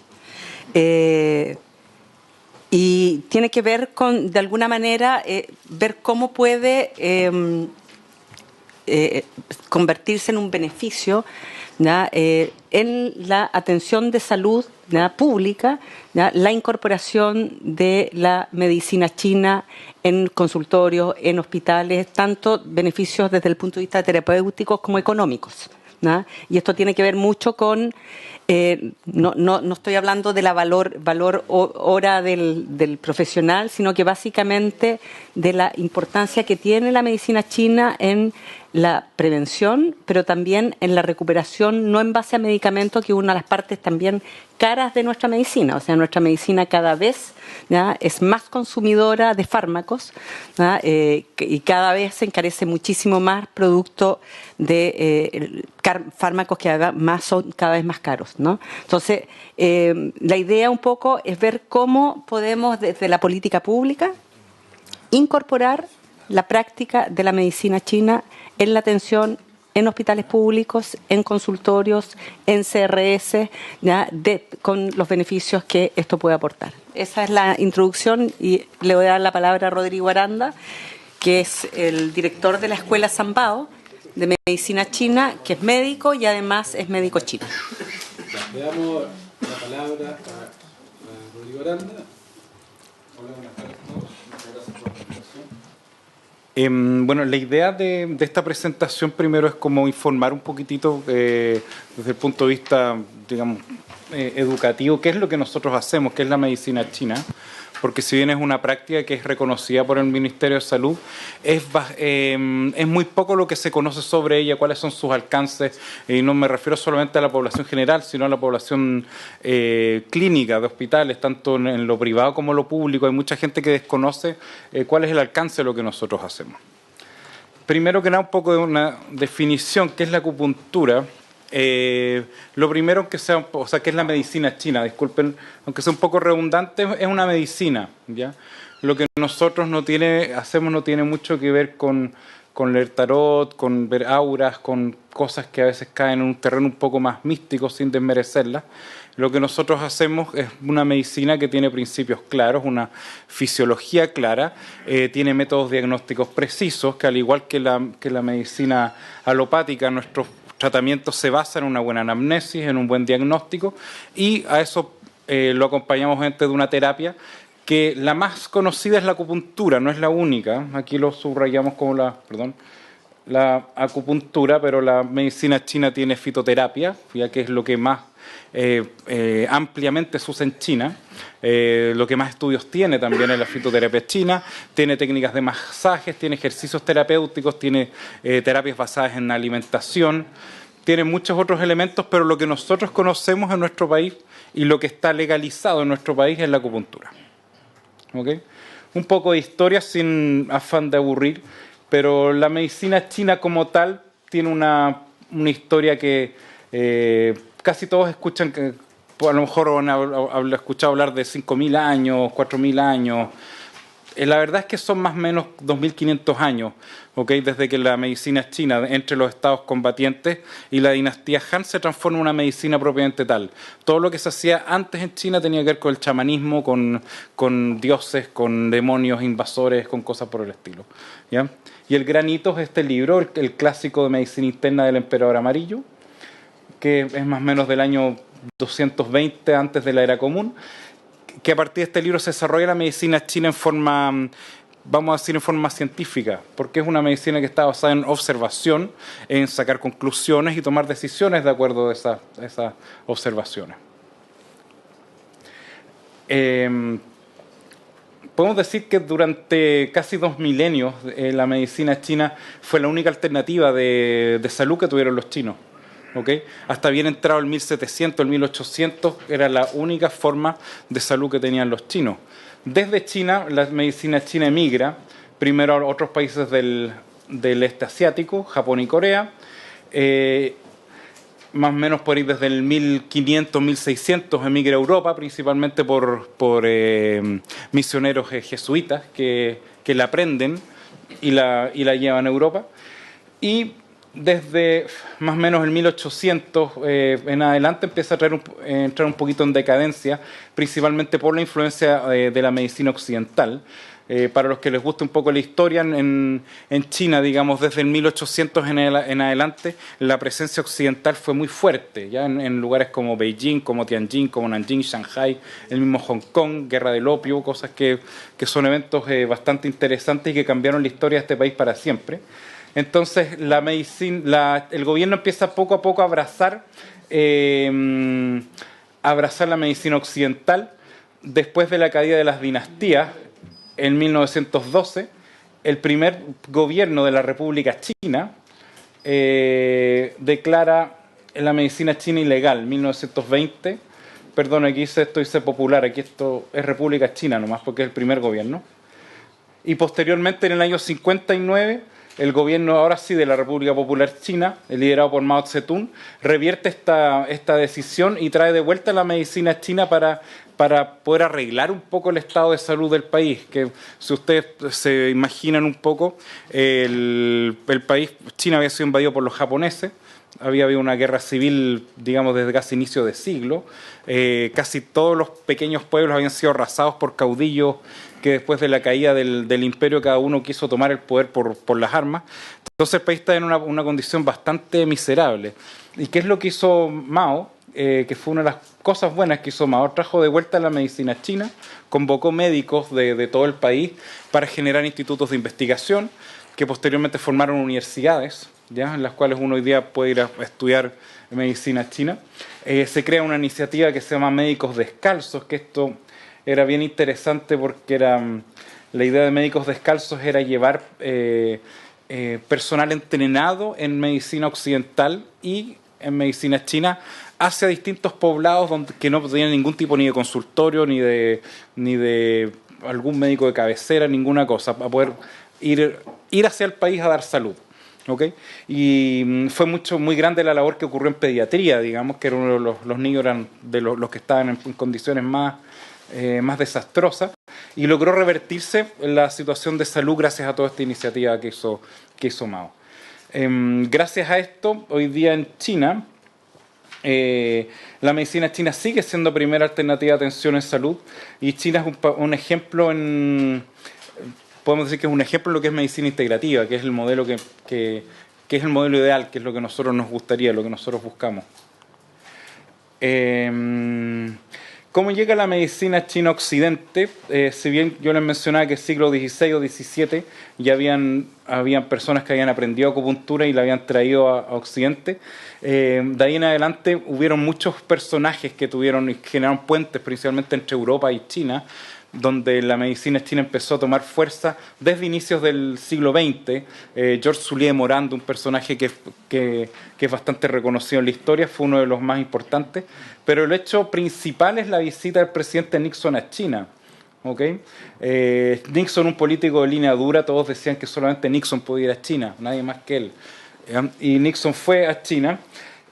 Y tiene que ver con, de alguna manera, ver cómo puede convertirse en un beneficio, ¿ya? En la atención de salud, ¿ya?, pública, ¿ya?, la incorporación de la medicina china en consultorios, en hospitales, tanto beneficios desde el punto de vista terapéuticos como económicos, ¿ya? Y esto tiene que ver mucho con, no estoy hablando de la valor hora del profesional, sino que básicamente de la importancia que tiene la medicina china en la prevención, pero también en la recuperación, no en base a medicamentos, que es una de las partes también caras de nuestra medicina. O sea, nuestra medicina cada vez, ¿ya?, es más consumidora de fármacos, ¿ya?, y cada vez se encarece muchísimo más producto de fármacos que además son cada vez más caros, ¿no? Entonces, la idea un poco es ver cómo podemos, desde la política pública, incorporar la práctica de la medicina china en la atención en hospitales públicos, en consultorios, en CRS, ¿ya?, con los beneficios que esto puede aportar. Esa es la introducción y le voy a dar la palabra a Rodrigo Aranda, que es el director de la Escuela Sambao de Medicina China, que es médico y además es médico chino. Le damos la palabra a Rodrigo Aranda. Hola, buenas tardes a todos. Muchas gracias por la presentación. Bueno, la idea de esta presentación primero es como informar un poquitito desde el punto de vista, digamos, educativo, qué es lo que nosotros hacemos, qué es la medicina china, porque si bien es una práctica que es reconocida por el Ministerio de Salud, es muy poco lo que se conoce sobre ella, cuáles son sus alcances, y no me refiero solamente a la población general, sino a la población clínica de hospitales, tanto en lo privado como en lo público. Hay mucha gente que desconoce cuál es el alcance de lo que nosotros hacemos. Primero que nada, un poco de una definición, ¿qué es la acupuntura? Lo primero que sea, o sea, que es la medicina china, disculpen, aunque sea un poco redundante, es una medicina, ¿ya? Lo que nosotros hacemos no tiene mucho que ver con leer tarot, con ver auras, con cosas que a veces caen en un terreno un poco más místico sin desmerecerlas. Lo que nosotros hacemos es una medicina que tiene principios claros, una fisiología clara, tiene métodos diagnósticos precisos, que al igual que la medicina alopática, nuestros tratamientos se basan en una buena anamnesis, en un buen diagnóstico, y a eso lo acompañamos de una terapia que la más conocida es la acupuntura, no es la única. Aquí lo subrayamos como la acupuntura, pero la medicina china tiene fitoterapia, ya que es lo que más ampliamente se usa en China. Lo que más estudios tiene también es la fitoterapia china, tiene técnicas de masajes, tiene ejercicios terapéuticos, tiene terapias basadas en alimentación, tiene muchos otros elementos, pero lo que nosotros conocemos en nuestro país y lo que está legalizado en nuestro país es la acupuntura. ¿Okay? Un poco de historia sin afán de aburrir, pero la medicina china como tal tiene una historia que casi todos escuchan, que a lo mejor han escuchado hablar de 5.000 años, 4.000 años. La verdad es que son más o menos 2.500 años, ¿okay? Desde que la medicina china, entre los estados combatientes y la dinastía Han, se transforma en una medicina propiamente tal. Todo lo que se hacía antes en China tenía que ver con el chamanismo, con dioses, con demonios invasores, con cosas por el estilo, ¿ya? Y el gran hito es este libro, el clásico de medicina interna del emperador amarillo, que es más o menos del año 220 antes de la era común, que a partir de este libro se desarrolla la medicina china en forma, vamos a decir, en forma científica, porque es una medicina que está basada en observación, en sacar conclusiones y tomar decisiones de acuerdo a esas observaciones. Podemos decir que durante casi 2 milenios la medicina china fue la única alternativa de salud que tuvieron los chinos. ¿Okay? Hasta bien entrado el 1700, el 1800, era la única forma de salud que tenían los chinos. Desde China, la medicina china emigra, primero a otros países del este asiático, Japón y Corea, más o menos por ahí desde el 1500, 1600 emigra a Europa, principalmente por misioneros jesuitas que la aprenden y la llevan a Europa. Y desde más o menos el 1800 en adelante empieza a entrar un poquito en decadencia, principalmente por la influencia de la medicina occidental. Para los que les guste un poco la historia, en China, digamos, desde el 1800 en adelante, la presencia occidental fue muy fuerte, ya en lugares como Beijing, como Tianjin, como Nanjing, Shanghai, el mismo Hong Kong, Guerra del Opio, cosas que son eventos bastante interesantes y que cambiaron la historia de este país para siempre. Entonces, el gobierno empieza poco a poco a abrazar la medicina occidental. Después de la caída de las dinastías, en 1912, el primer gobierno de la República China declara la medicina china ilegal. 1920, perdón, aquí esto dice popular, aquí esto es República China nomás, porque es el primer gobierno. Y posteriormente, en el año 59, el gobierno, ahora sí, de la República Popular China, liderado por Mao Zedong, revierte esta decisión y trae de vuelta la medicina china para poder arreglar un poco el estado de salud del país. Que si ustedes se imaginan un poco, el país, China había sido invadido por los japoneses, había habido una guerra civil, digamos, desde casi inicio de siglo. Casi todos los pequeños pueblos habían sido arrasados por caudillos que después de la caída del imperio cada uno quiso tomar el poder por las armas. Entonces el país está en una condición bastante miserable. ¿Y qué es lo que hizo Mao? Que fue una de las cosas buenas que hizo Mao. Trajo de vuelta la medicina china, convocó médicos de todo el país para generar institutos de investigación que posteriormente formaron universidades, ¿ya? En las cuales uno hoy día puede ir a estudiar medicina china. Se crea una iniciativa que se llama Médicos Descalzos, que esto era bien interesante porque la idea de Médicos Descalzos era llevar personal entrenado en medicina occidental y en medicina china hacia distintos poblados que no tenían ningún tipo ni de consultorio, ni de algún médico de cabecera, ninguna cosa, para poder ir hacia el país a dar salud. ¿Okay? Y fue muy grande la labor que ocurrió en pediatría, digamos, que eran los niños eran de los que estaban en condiciones más desastrosas, y logró revertirse la situación de salud gracias a toda esta iniciativa que hizo Mao. Gracias a esto, hoy día en China, la medicina china sigue siendo primera alternativa de atención en salud, y China es un ejemplo podemos decir que es un ejemplo de lo que es medicina integrativa, que es el modelo que es el modelo ideal, que es lo que a nosotros nos gustaría, lo que nosotros buscamos. ¿Cómo llega la medicina china a Occidente? Si bien yo les mencionaba que en el siglo XVI o XVII ya habían personas que habían aprendido acupuntura y la habían traído a Occidente, de ahí en adelante hubieron muchos personajes que tuvieron y generaron puentes, principalmente entre Europa y China, donde la medicina china empezó a tomar fuerza desde inicios del siglo XX. Georges Soulier-Morand, un personaje que es bastante reconocido en la historia, fue uno de los más importantes, pero el hecho principal es la visita del presidente Nixon a China. ¿Okay? Nixon, un político de línea dura, todos decían que solamente Nixon podía ir a China, nadie más que él. Y Nixon fue a China,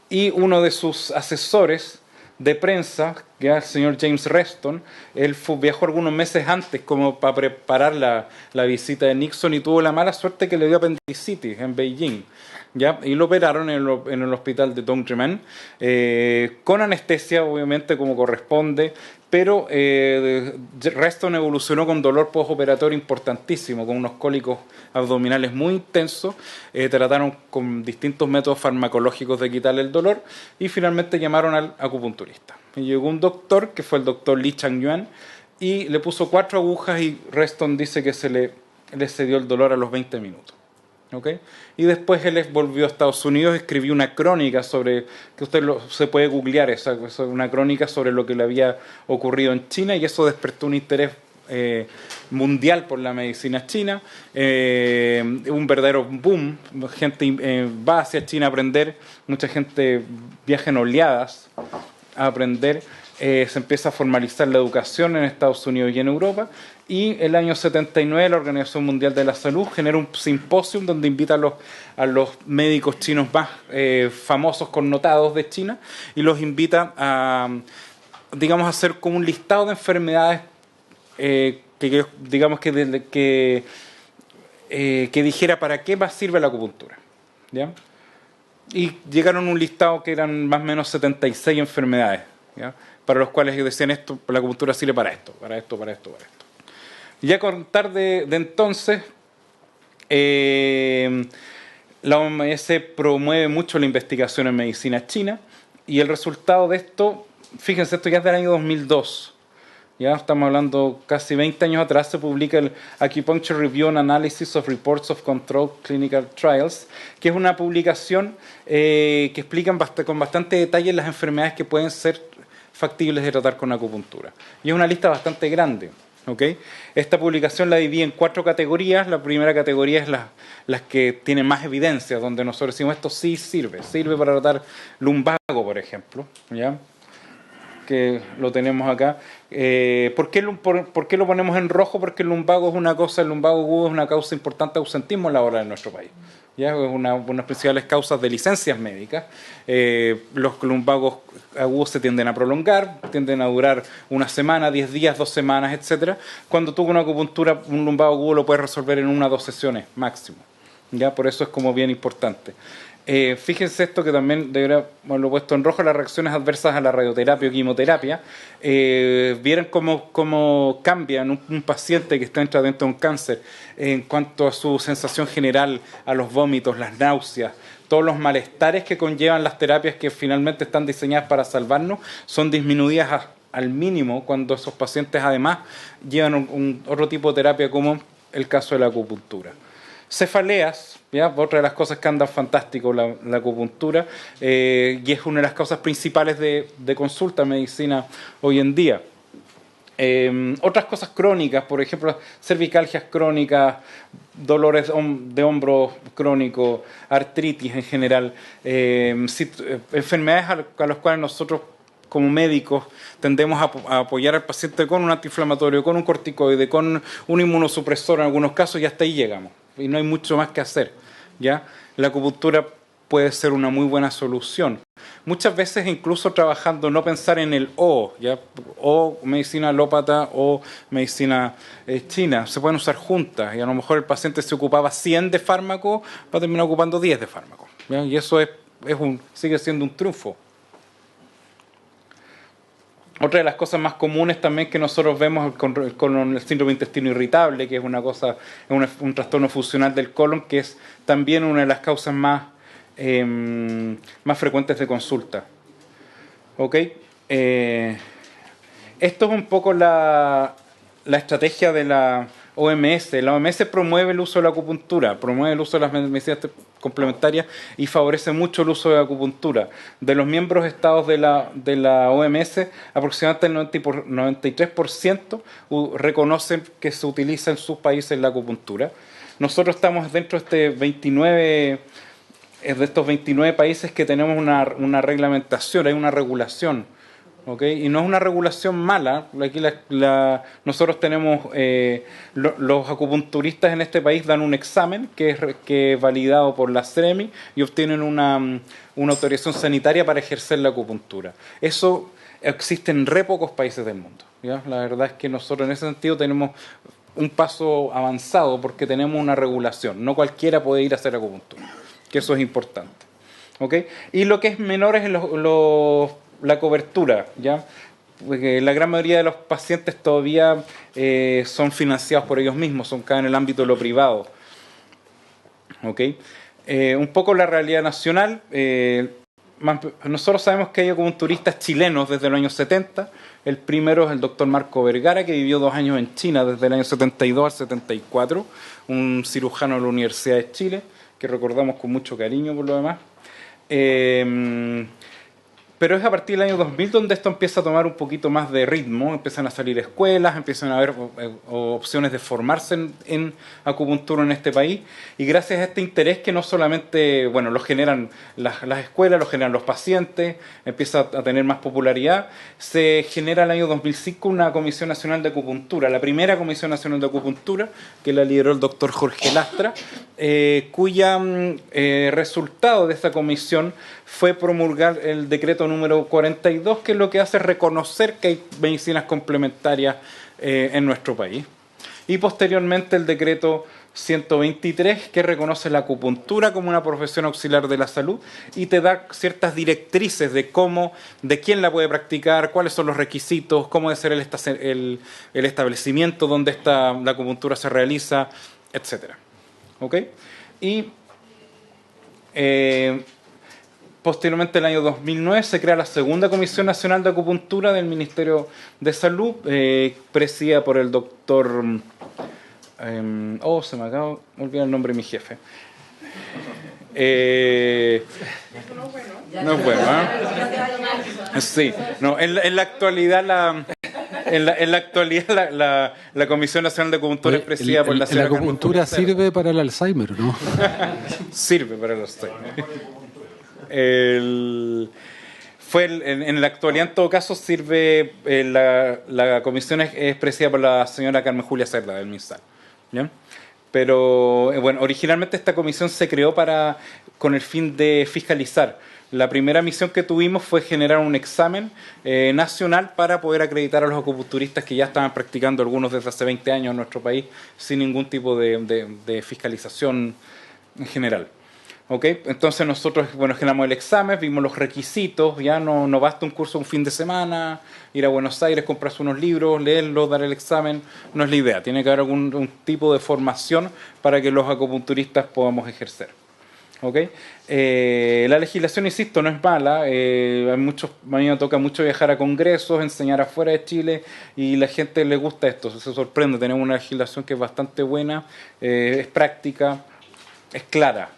y uno de sus asesores de prensa, que es el señor James Reston, él viajó algunos meses antes como para preparar la visita de Nixon, y tuvo la mala suerte que le dio apendicitis en Beijing, ¿ya? Y lo operaron en el hospital de Dongzhimen, con anestesia, obviamente, como corresponde, pero Reston evolucionó con dolor postoperatorio importantísimo, con unos cólicos abdominales muy intensos. Trataron con distintos métodos farmacológicos de quitarle el dolor, y finalmente llamaron al acupunturista. Y llegó un doctor, que fue el doctor Li Changyuan, y le puso 4 agujas, y Reston dice que le cedió el dolor a los 20 minutos. ¿Okay? Y después él volvió a Estados Unidos y escribió una crónica sobre, que usted se puede googlear, una crónica sobre lo que le había ocurrido en China, y eso despertó un interés mundial por la medicina china, un verdadero boom. Gente va hacia China a aprender, mucha gente viaja en oleadas a aprender. Se empieza a formalizar la educación en Estados Unidos y en Europa, Y el año 79 la Organización Mundial de la Salud genera un simposio donde invita a los médicos chinos más famosos, connotados de China, y los invita a, digamos, a hacer como un listado de enfermedades digamos que dijera para qué más sirve la acupuntura, ¿ya? Y llegaron a un listado que eran más o menos 76 enfermedades, ¿ya? Para los cuales decían esto, la acupuntura sirve para esto, para esto, para esto, para esto. Y a contar de entonces, la OMS promueve mucho la investigación en medicina china, y el resultado de esto, fíjense, esto ya es del año 2002, ya estamos hablando casi 20 años atrás, se publica el Acupuncture Review and Analysis of Reports of Controlled Clinical Trials, que es una publicación que explica con bastante detalle las enfermedades que pueden ser factibles de tratar con acupuntura. Y es una lista bastante grande. ¿Okay? Esta publicación la dividí en 4 categorías. La primera categoría es las que tienen más evidencia, donde nosotros decimos esto sí sirve para tratar lumbago, por ejemplo, ¿ya? Que lo tenemos acá. ¿Por qué lo ponemos en rojo? Porque el lumbago agudo es una causa importante de ausentismo laboral en nuestro país. ¿Ya? Es una de las principales causas de licencias médicas. Los lumbagos agudos se tienden a prolongar, tienden a durar una semana, 10 días, 2 semanas, etcétera. Cuando tú con una acupuntura, un lumbago agudo lo puedes resolver en 1 o 2 sesiones máximo. ¿Ya? Por eso es como bien importante. Fíjense esto que también debería haberlo puesto en rojo, las reacciones adversas a la radioterapia o quimioterapia. Vieron cómo cambian un paciente que está dentro de un cáncer en cuanto a su sensación general, a los vómitos, las náuseas, todos los malestares que conllevan las terapias que finalmente están diseñadas para salvarnos, son disminuidas al mínimo cuando esos pacientes además llevan otro tipo de terapia como el caso de la acupuntura. Cefaleas, ¿ya? Otra de las cosas que andan fantástico la acupuntura, y es una de las causas principales de consulta en medicina hoy en día. Otras cosas crónicas, por ejemplo, cervicalgias crónicas, dolores de hombro crónico, artritis en general, enfermedades a las cuales nosotros como médicos tendemos a apoyar al paciente con un antiinflamatorio, con un corticoide, con un inmunosupresor en algunos casos, y hasta ahí llegamos. Y no hay mucho más que hacer, ¿ya? La acupuntura puede ser una muy buena solución. Muchas veces incluso trabajando, no pensar en el ¿ya? O medicina alópata o medicina china, se pueden usar juntas, y a lo mejor el paciente se ocupaba 100 de fármacos, va a terminar ocupando 10 de fármacos, ¿ya? Y eso sigue siendo un triunfo. Otra de las cosas más comunes también que nosotros vemos con el síndrome de intestino irritable, que es un trastorno funcional del colon, que es también una de las causas más frecuentes de consulta. ¿Ok? Esto es un poco la estrategia de la OMS. La OMS promueve el uso de la acupuntura, promueve el uso de las medicinas complementarias y favorece mucho el uso de la acupuntura. De los miembros estados de la OMS, aproximadamente el 93% reconocen que se utiliza en sus países la acupuntura. Nosotros estamos dentro de estos 29 países que tenemos una reglamentación, hay una regulación. ¿Okay? Y no es una regulación mala. Aquí nosotros tenemos, los acupunturistas en este país dan un examen que es validado por la CEREMI y obtienen una autorización sanitaria para ejercer la acupuntura. Eso existe en re pocos países del mundo, ¿ya? La verdad es que nosotros en ese sentido tenemos un paso avanzado porque tenemos una regulación. No cualquiera puede ir a hacer acupuntura, que eso es importante. ¿Okay? Y lo que es menor es la cobertura, ¿ya? Porque la gran mayoría de los pacientes todavía son financiados por ellos mismos, caen en el ámbito de lo privado. ¿Okay? Un poco la realidad nacional. Nosotros sabemos que hay acupunturistas chilenos desde los años 70. El primero es el doctor Marco Vergara, que vivió 2 años en China, desde el año 72 al 74, un cirujano de la Universidad de Chile, que recordamos con mucho cariño por lo demás. Pero es a partir del año 2000 donde esto empieza a tomar un poquito más de ritmo, empiezan a salir escuelas, empiezan a haber opciones de formarse en acupuntura en este país, y gracias a este interés que no solamente, bueno, lo generan las escuelas, lo generan los pacientes, empieza a tener más popularidad, se genera el año 2005 una Comisión Nacional de Acupuntura, la primera Comisión Nacional de Acupuntura, que la lideró el doctor Jorge Lastra, cuya resultado de esta comisión fue promulgar el decreto número 42, que lo que hace es reconocer que hay medicinas complementarias en nuestro país. Y posteriormente el decreto 123, que reconoce la acupuntura como una profesión auxiliar de la salud y te da ciertas directrices de cómo, de quién la puede practicar, cuáles son los requisitos, cómo debe ser el establecimiento donde la acupuntura se realiza, etc. ¿Ok? Y posteriormente, en el año 2009, se crea la segunda Comisión Nacional de Acupuntura del Ministerio de Salud, presidida por el doctor... se me acaba de olvidar el nombre de mi jefe. No es bueno, ¿eh? Sí, no, en la actualidad la Comisión Nacional de Acupuntura es presidida por la señora La acupuntura sirve para el Alzheimer, ¿no? Sirve para el Alzheimer. En la actualidad, en todo caso, sirve la comisión es presidida por la señora Carmen Julia Cerda del MinSal. ¿Ya? Pero bueno, originalmente esta comisión se creó con el fin de fiscalizar. La primera misión que tuvimos fue generar un examen nacional para poder acreditar a los acupunturistas que ya estaban practicando, algunos desde hace 20 años en nuestro país, sin ningún tipo de fiscalización en general. ¿Okay? Entonces nosotros, bueno, generamos el examen, vimos los requisitos, ya no basta un curso un fin de semana, ir a Buenos Aires, comprarse unos libros, leerlos, dar el examen, no es la idea, tiene que haber algún tipo de formación para que los acupunturistas podamos ejercer. ¿Okay? La legislación, insisto, no es mala, a mí me toca mucho viajar a congresos, enseñar afuera de Chile, y la gente le gusta esto, se sorprende, tenemos una legislación que es bastante buena, es práctica, es clara.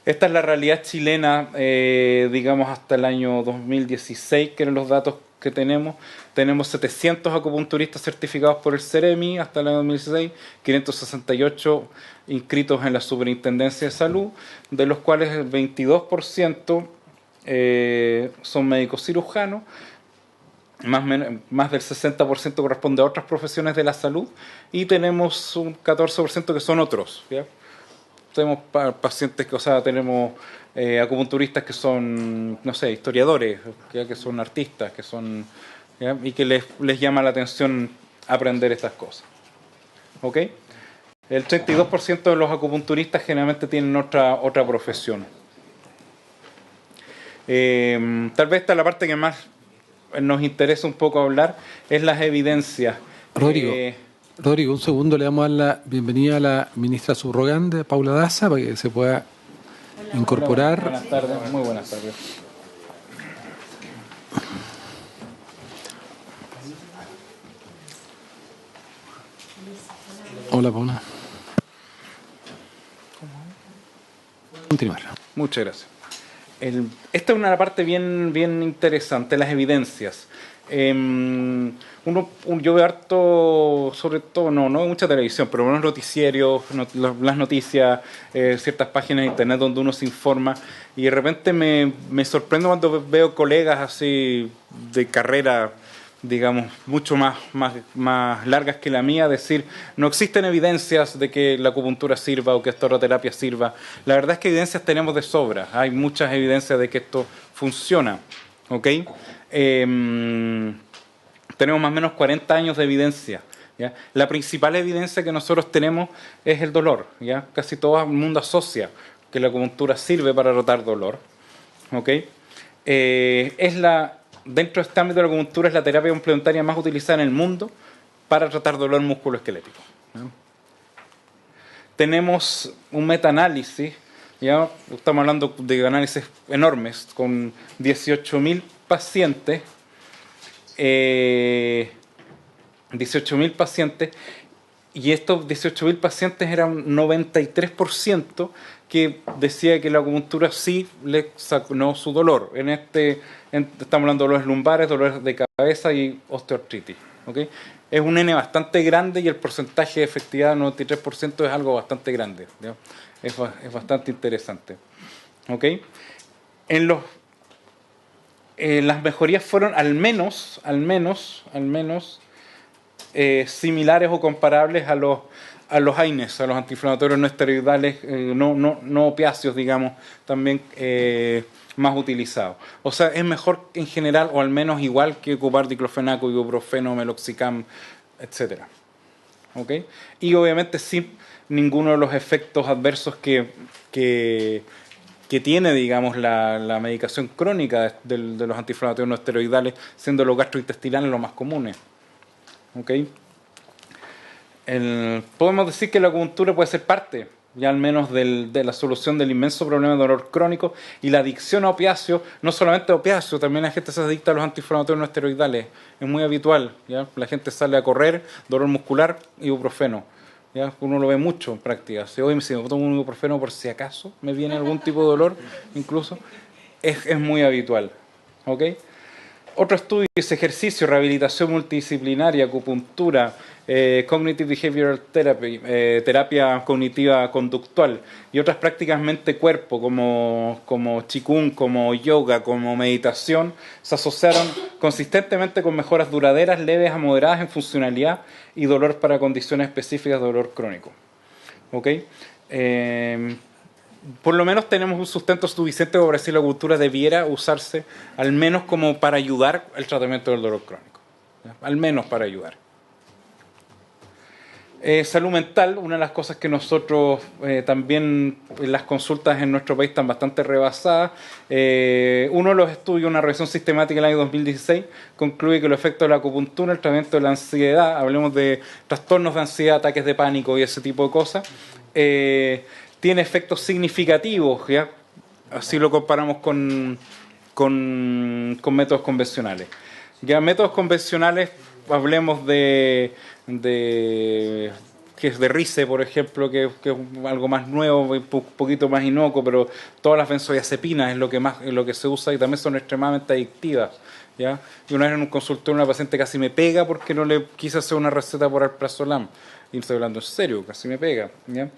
Esta es la realidad chilena, digamos, hasta el año 2016, que eran los datos que tenemos. Tenemos 700 acupunturistas certificados por el CEREMI hasta el año 2016, 568 inscritos en la Superintendencia de Salud, de los cuales el 22% son médicos cirujanos, más del 60% corresponde a otras profesiones de la salud, y tenemos un 14% que son otros, ¿ya? Tenemos pacientes, tenemos acupunturistas que son, no sé, historiadores, ¿ya? Que son artistas, que son, ¿ya? Y que les llama la atención aprender estas cosas. ¿Ok? El 32% de los acupunturistas generalmente tienen otra profesión. Tal vez esta es la parte que más nos interesa un poco hablar, es las evidencias. Rodrigo, un segundo, le damos a la bienvenida a la ministra subrogante, Paula Daza, para que se pueda incorporar. Buenas tardes, muy buenas tardes. Hola, Paula. Continuar. Muchas gracias. Esta es una parte bien interesante, las evidencias. Yo veo harto, sobre todo, no mucha televisión, pero unos noticiarios, las noticias, ciertas páginas de internet donde uno se informa, y de repente me sorprendo cuando veo colegas así de carrera, digamos, mucho más largas que la mía, decir, no existen evidencias de que la acupuntura sirva o que esta otra terapia sirva. La verdad es que evidencias tenemos de sobra, hay muchas evidencias de que esto funciona, ¿ok? Tenemos más o menos 40 años de evidencia, ¿ya? La principal evidencia que nosotros tenemos es el dolor, ¿ya? Casi todo el mundo asocia que la acupuntura sirve para tratar dolor, ¿ok? Dentro de este ámbito de la acupuntura es la terapia complementaria más utilizada en el mundo para tratar dolor musculoesquelético, ¿no? Tenemos un metaanálisis, ¿ya? Estamos hablando de análisis enormes, con 18.000 pacientes, 18.000 pacientes, y estos 18.000 pacientes eran 93% que decía que la acupuntura sí le sanó su dolor. Estamos hablando de dolores lumbares, dolores de cabeza y osteoartritis. ¿Okay? Es un N bastante grande y el porcentaje de efectividad, 93%, es algo bastante grande. ¿Ya? Es bastante interesante. ¿Okay? Las mejorías fueron al menos similares o comparables a los AINES, a los antiinflamatorios no esteroidales, no opiáceos, digamos, también más utilizados. O sea, es mejor en general, o al menos igual que ocupar diclofenaco, ibuprofeno, meloxicam, etc. ¿Okay? Y obviamente sin ninguno de los efectos adversos que tiene, digamos, la medicación crónica de los antiinflamatorios no esteroidales, siendo los gastrointestinales los más comunes. ¿Okay? Podemos decir que la acupuntura puede ser parte, ya al menos, de la solución del inmenso problema de dolor crónico y la adicción a opiáceos, no solamente a opiáceos, también la gente se adicta a los antiinflamatorios no esteroidales, es muy habitual, ¿ya? La gente sale a correr, dolor muscular, ibuprofeno, ¿ya? Uno lo ve mucho en práctica, si hoy me tomo un ibuprofeno por si acaso me viene algún tipo de dolor, incluso, es muy habitual. ¿Ok? Otro estudio es ejercicio, rehabilitación multidisciplinaria, acupuntura, Cognitive Behavioral Therapy, terapia cognitiva conductual y otras prácticas mente-cuerpo como Qigong, como yoga, como meditación, se asociaron consistentemente con mejoras duraderas, leves a moderadas en funcionalidad y dolor para condiciones específicas de dolor crónico. ¿Okay? Por lo menos tenemos un sustento suficiente para decir que la acupuntura debiera usarse al menos como para ayudar al tratamiento del dolor crónico. ¿Ya? Al menos para ayudar. Salud mental, una de las cosas que nosotros también en las consultas en nuestro país están bastante rebasadas. Uno de los estudios, una revisión sistemática del año 2016, concluye que los efectos de la acupuntura, el tratamiento de la ansiedad, hablemos de trastornos de ansiedad, ataques de pánico y ese tipo de cosas, tiene efectos significativos, ¿ya? Así lo comparamos con métodos convencionales. Ya métodos convencionales, hablemos que es de RICE, por ejemplo, que es algo más nuevo, un poquito más inocuo, pero todas las benzodiazepinas es lo que se usa y también son extremadamente adictivas. ¿Ya? Y una vez en un consultorio una paciente casi me pega porque no le quise hacer una receta por alprazolam. Y estoy hablando en serio, casi me pega. ¿Ya?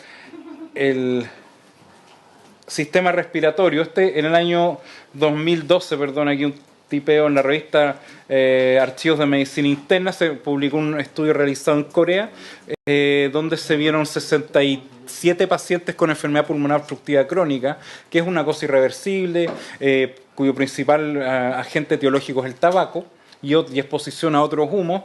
El sistema respiratorio, en el año 2012, aquí un tipeo en la revista Archivos de Medicina Interna, se publicó un estudio realizado en Corea, donde se vieron 67 pacientes con enfermedad pulmonar obstructiva crónica, que es una cosa irreversible, cuyo principal agente etiológico es el tabaco y exposición a otros humos.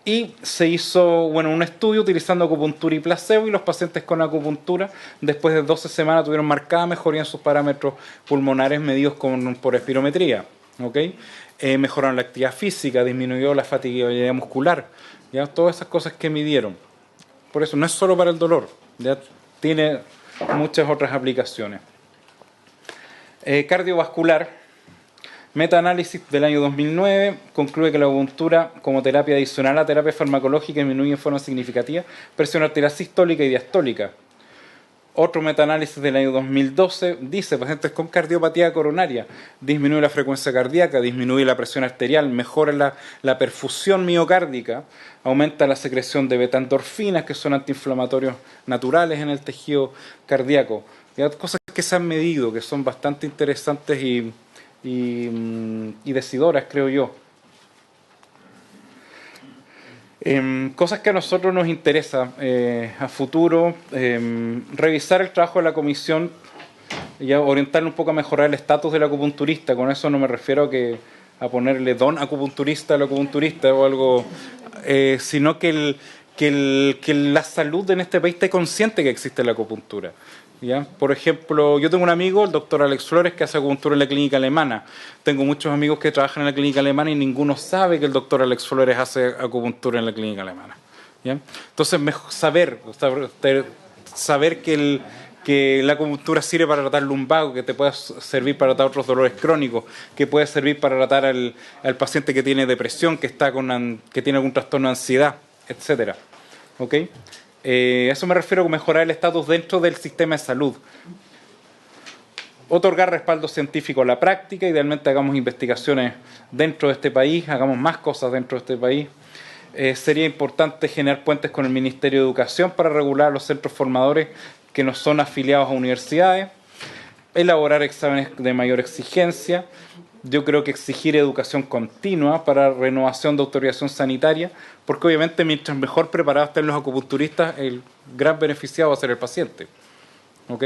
Y se hizo un estudio utilizando acupuntura y placebo, y los pacientes con acupuntura después de 12 semanas tuvieron marcada mejoría en sus parámetros pulmonares medidos por espirometría. ¿Okay? Mejoraron la actividad física, disminuyó la fatigabilidad muscular, ¿ya? Todas esas cosas que midieron. Por eso no es solo para el dolor, ya tiene muchas otras aplicaciones. Cardiovascular. Metaanálisis del año 2009 concluye que la acupuntura como terapia adicional a la terapia farmacológica disminuye en forma significativa presión arterial sistólica y diastólica. Otro metaanálisis del año 2012 dice: pacientes con cardiopatía coronaria disminuye la frecuencia cardíaca, disminuye la presión arterial, mejora la perfusión miocárdica, aumenta la secreción de beta-endorfinas, que son antiinflamatorios naturales en el tejido cardíaco. Y cosas que se han medido, que son bastante interesantes y decidoras, creo yo. Cosas que a nosotros nos interesa a futuro, revisar el trabajo de la comisión y orientarle un poco a mejorar el estatus del acupunturista. Con eso no me refiero a ponerle don acupunturista al acupunturista o algo, sino que la salud en este país esté consciente que existe la acupuntura. ¿Ya? Por ejemplo, yo tengo un amigo, el doctor Alex Flores, que hace acupuntura en la clínica alemana. Tengo muchos amigos que trabajan en la clínica alemana y ninguno sabe que el doctor Alex Flores hace acupuntura en la clínica alemana. ¿Ya? Entonces, saber que la acupuntura sirve para tratar lumbago, que te puede servir para tratar otros dolores crónicos, que puede servir para tratar al paciente que tiene depresión, que tiene algún trastorno de ansiedad, etcétera. ¿Okay? A eso me refiero con mejorar el estatus dentro del sistema de salud. Otorgar respaldo científico a la práctica, idealmente hagamos investigaciones dentro de este país, hagamos más cosas dentro de este país. Sería importante generar puentes con el Ministerio de Educación para regular los centros formadores que no son afiliados a universidades, elaborar exámenes de mayor exigencia. Yo creo que exigir educación continua para renovación de autorización sanitaria, porque obviamente mientras mejor preparados estén los acupunturistas, el gran beneficiado va a ser el paciente. ¿Ok?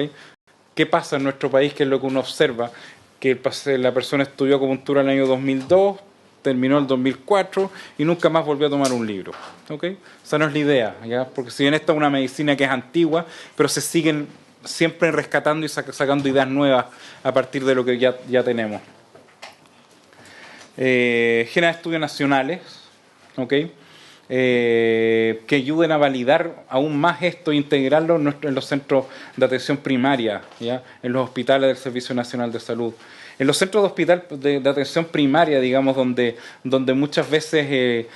¿Qué pasa en nuestro país? Que es lo que uno observa, que la persona estudió acupuntura en el año 2002, terminó el 2004 y nunca más volvió a tomar un libro. ¿Ok? Esa no es la idea, ¿ya? Porque si bien esta es una medicina que es antigua, pero se siguen siempre rescatando y sacando ideas nuevas a partir de lo que ya tenemos. Generar estudios nacionales, ¿ok? Que ayuden a validar aún más esto e integrarlo en los centros de atención primaria, ¿ya? En los hospitales del Servicio Nacional de Salud. En los centros de hospital de atención primaria, digamos, donde muchas veces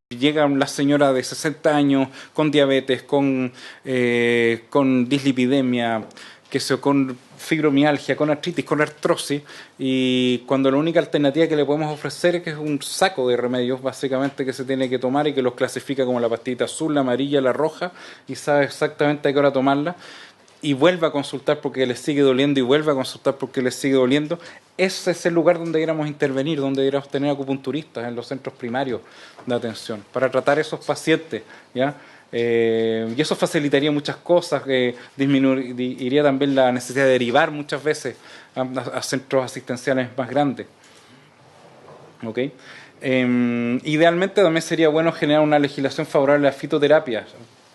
llega la señora de 60 años con diabetes, con dislipidemia, con fibromialgia, con artritis, con artrosis, y cuando la única alternativa que le podemos ofrecer es que es un saco de remedios básicamente que se tiene que tomar y que los clasifica como la pastillita azul, la amarilla, la roja, y sabe exactamente a qué hora tomarla, y vuelve a consultar porque le sigue doliendo y vuelve a consultar porque le sigue doliendo. Ese es el lugar donde deberíamos intervenir, donde deberíamos tener acupunturistas en los centros primarios de atención para tratar esos pacientes, ¿ya? Y eso facilitaría muchas cosas, disminuiría también la necesidad de derivar muchas veces a centros asistenciales más grandes. ¿Okay? Idealmente también sería bueno generar una legislación favorable a la fitoterapia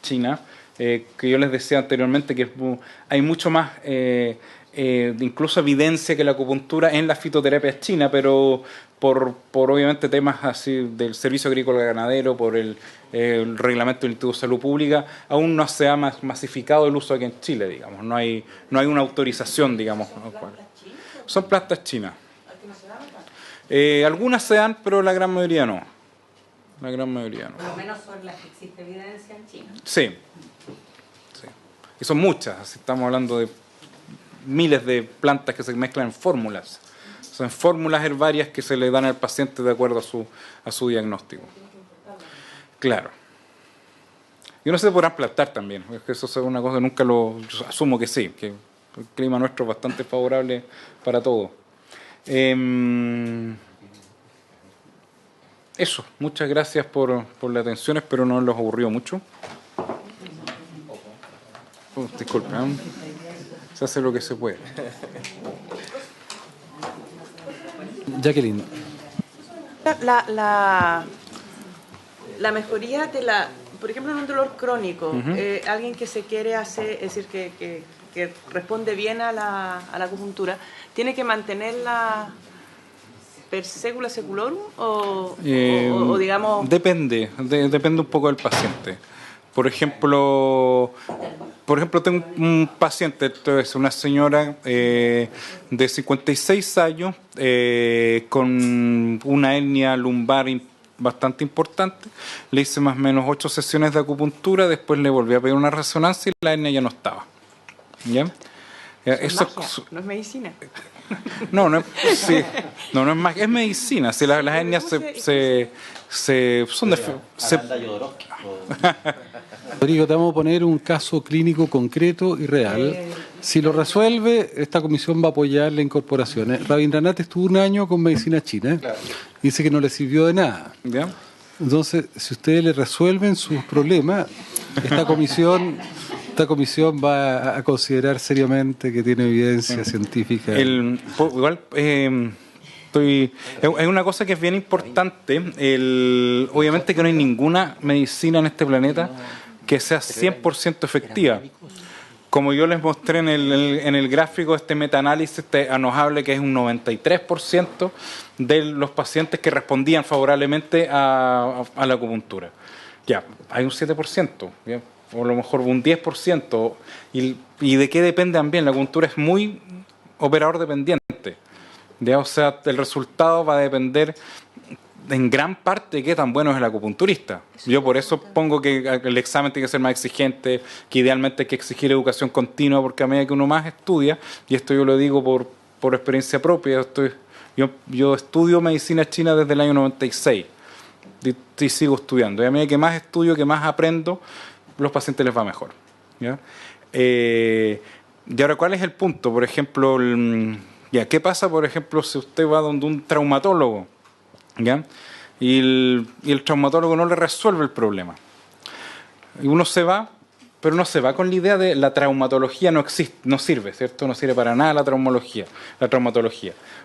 china, que yo les decía anteriormente que hay mucho más incluso evidencia que la acupuntura en la fitoterapia china, pero por obviamente temas así del Servicio Agrícola Ganadero, por el reglamento del Instituto de Salud Pública, aún no se ha masificado el uso aquí en Chile, digamos, no hay una autorización, digamos. Son plantas chinas. Algunas se dan, pero la gran mayoría no. La gran mayoría no. Por lo menos son las que existe evidencia en China. Sí. Y son muchas, estamos hablando de miles de plantas que se mezclan en fórmulas. Son fórmulas herbarias que se le dan al paciente de acuerdo a su diagnóstico. Claro. Y no se podrán plantar también, es que eso es una cosa que nunca yo asumo que sí, que el clima nuestro es bastante favorable para todo. Eso, muchas gracias por la atención, espero no los aburrió mucho. Disculpen, se hace lo que se puede. Jacqueline. La mejoría de por ejemplo, en un dolor crónico, alguien que se quiere hacer, es decir, que responde bien a la acupuntura, ¿tiene que mantener la per secula seculorum o digamos...? Depende un poco del paciente. Por ejemplo, tengo un paciente, entonces una señora de 56 años con una hernia lumbar bastante importante. Le hice más o menos 8 sesiones de acupuntura, después le volví a pedir una resonancia y la hernia ya no estaba. ¿Ya? Eso no es medicina. No es magia, es medicina. Si las hernias son de... Rodrigo, te vamos a poner un caso clínico concreto y real. Si lo resuelve, esta comisión va a apoyar la incorporación. Rabindranath estuvo un año con medicina china. Claro. Dice que no le sirvió de nada. ¿Ya? Entonces, si ustedes le resuelven sus problemas, esta comisión va a considerar seriamente que tiene evidencia científica. Es una cosa que es bien importante. Obviamente que no hay ninguna medicina en este planeta que sea 100% efectiva. Como yo les mostré en el gráfico, este metaanálisis nos habla que es un 93% de los pacientes que respondían favorablemente a la acupuntura. Ya, hay un 7%, ¿ya? O a lo mejor un 10%. ¿Y de qué depende también? La acupuntura es muy operador dependiente. ¿Ya? O sea, el resultado va a depender en gran parte qué tan bueno es el acupunturista. Yo por eso pongo que el examen tiene que ser más exigente, que idealmente hay que exigir educación continua, porque a medida que uno más estudia, y esto yo lo digo por experiencia propia, yo estudio medicina china desde el año 96 y sigo estudiando. Y a medida que más estudio, que más aprendo, los pacientes les va mejor, ¿ya? Y ahora, ¿cuál es el punto? Por ejemplo, ¿qué pasa, por ejemplo, si usted va donde un traumatólogo, ¿ya? Y el traumatólogo no le resuelve el problema? Y uno se va, pero no se va con la idea de la traumatología no existe, no sirve, ¿cierto? No sirve para nada la traumatología.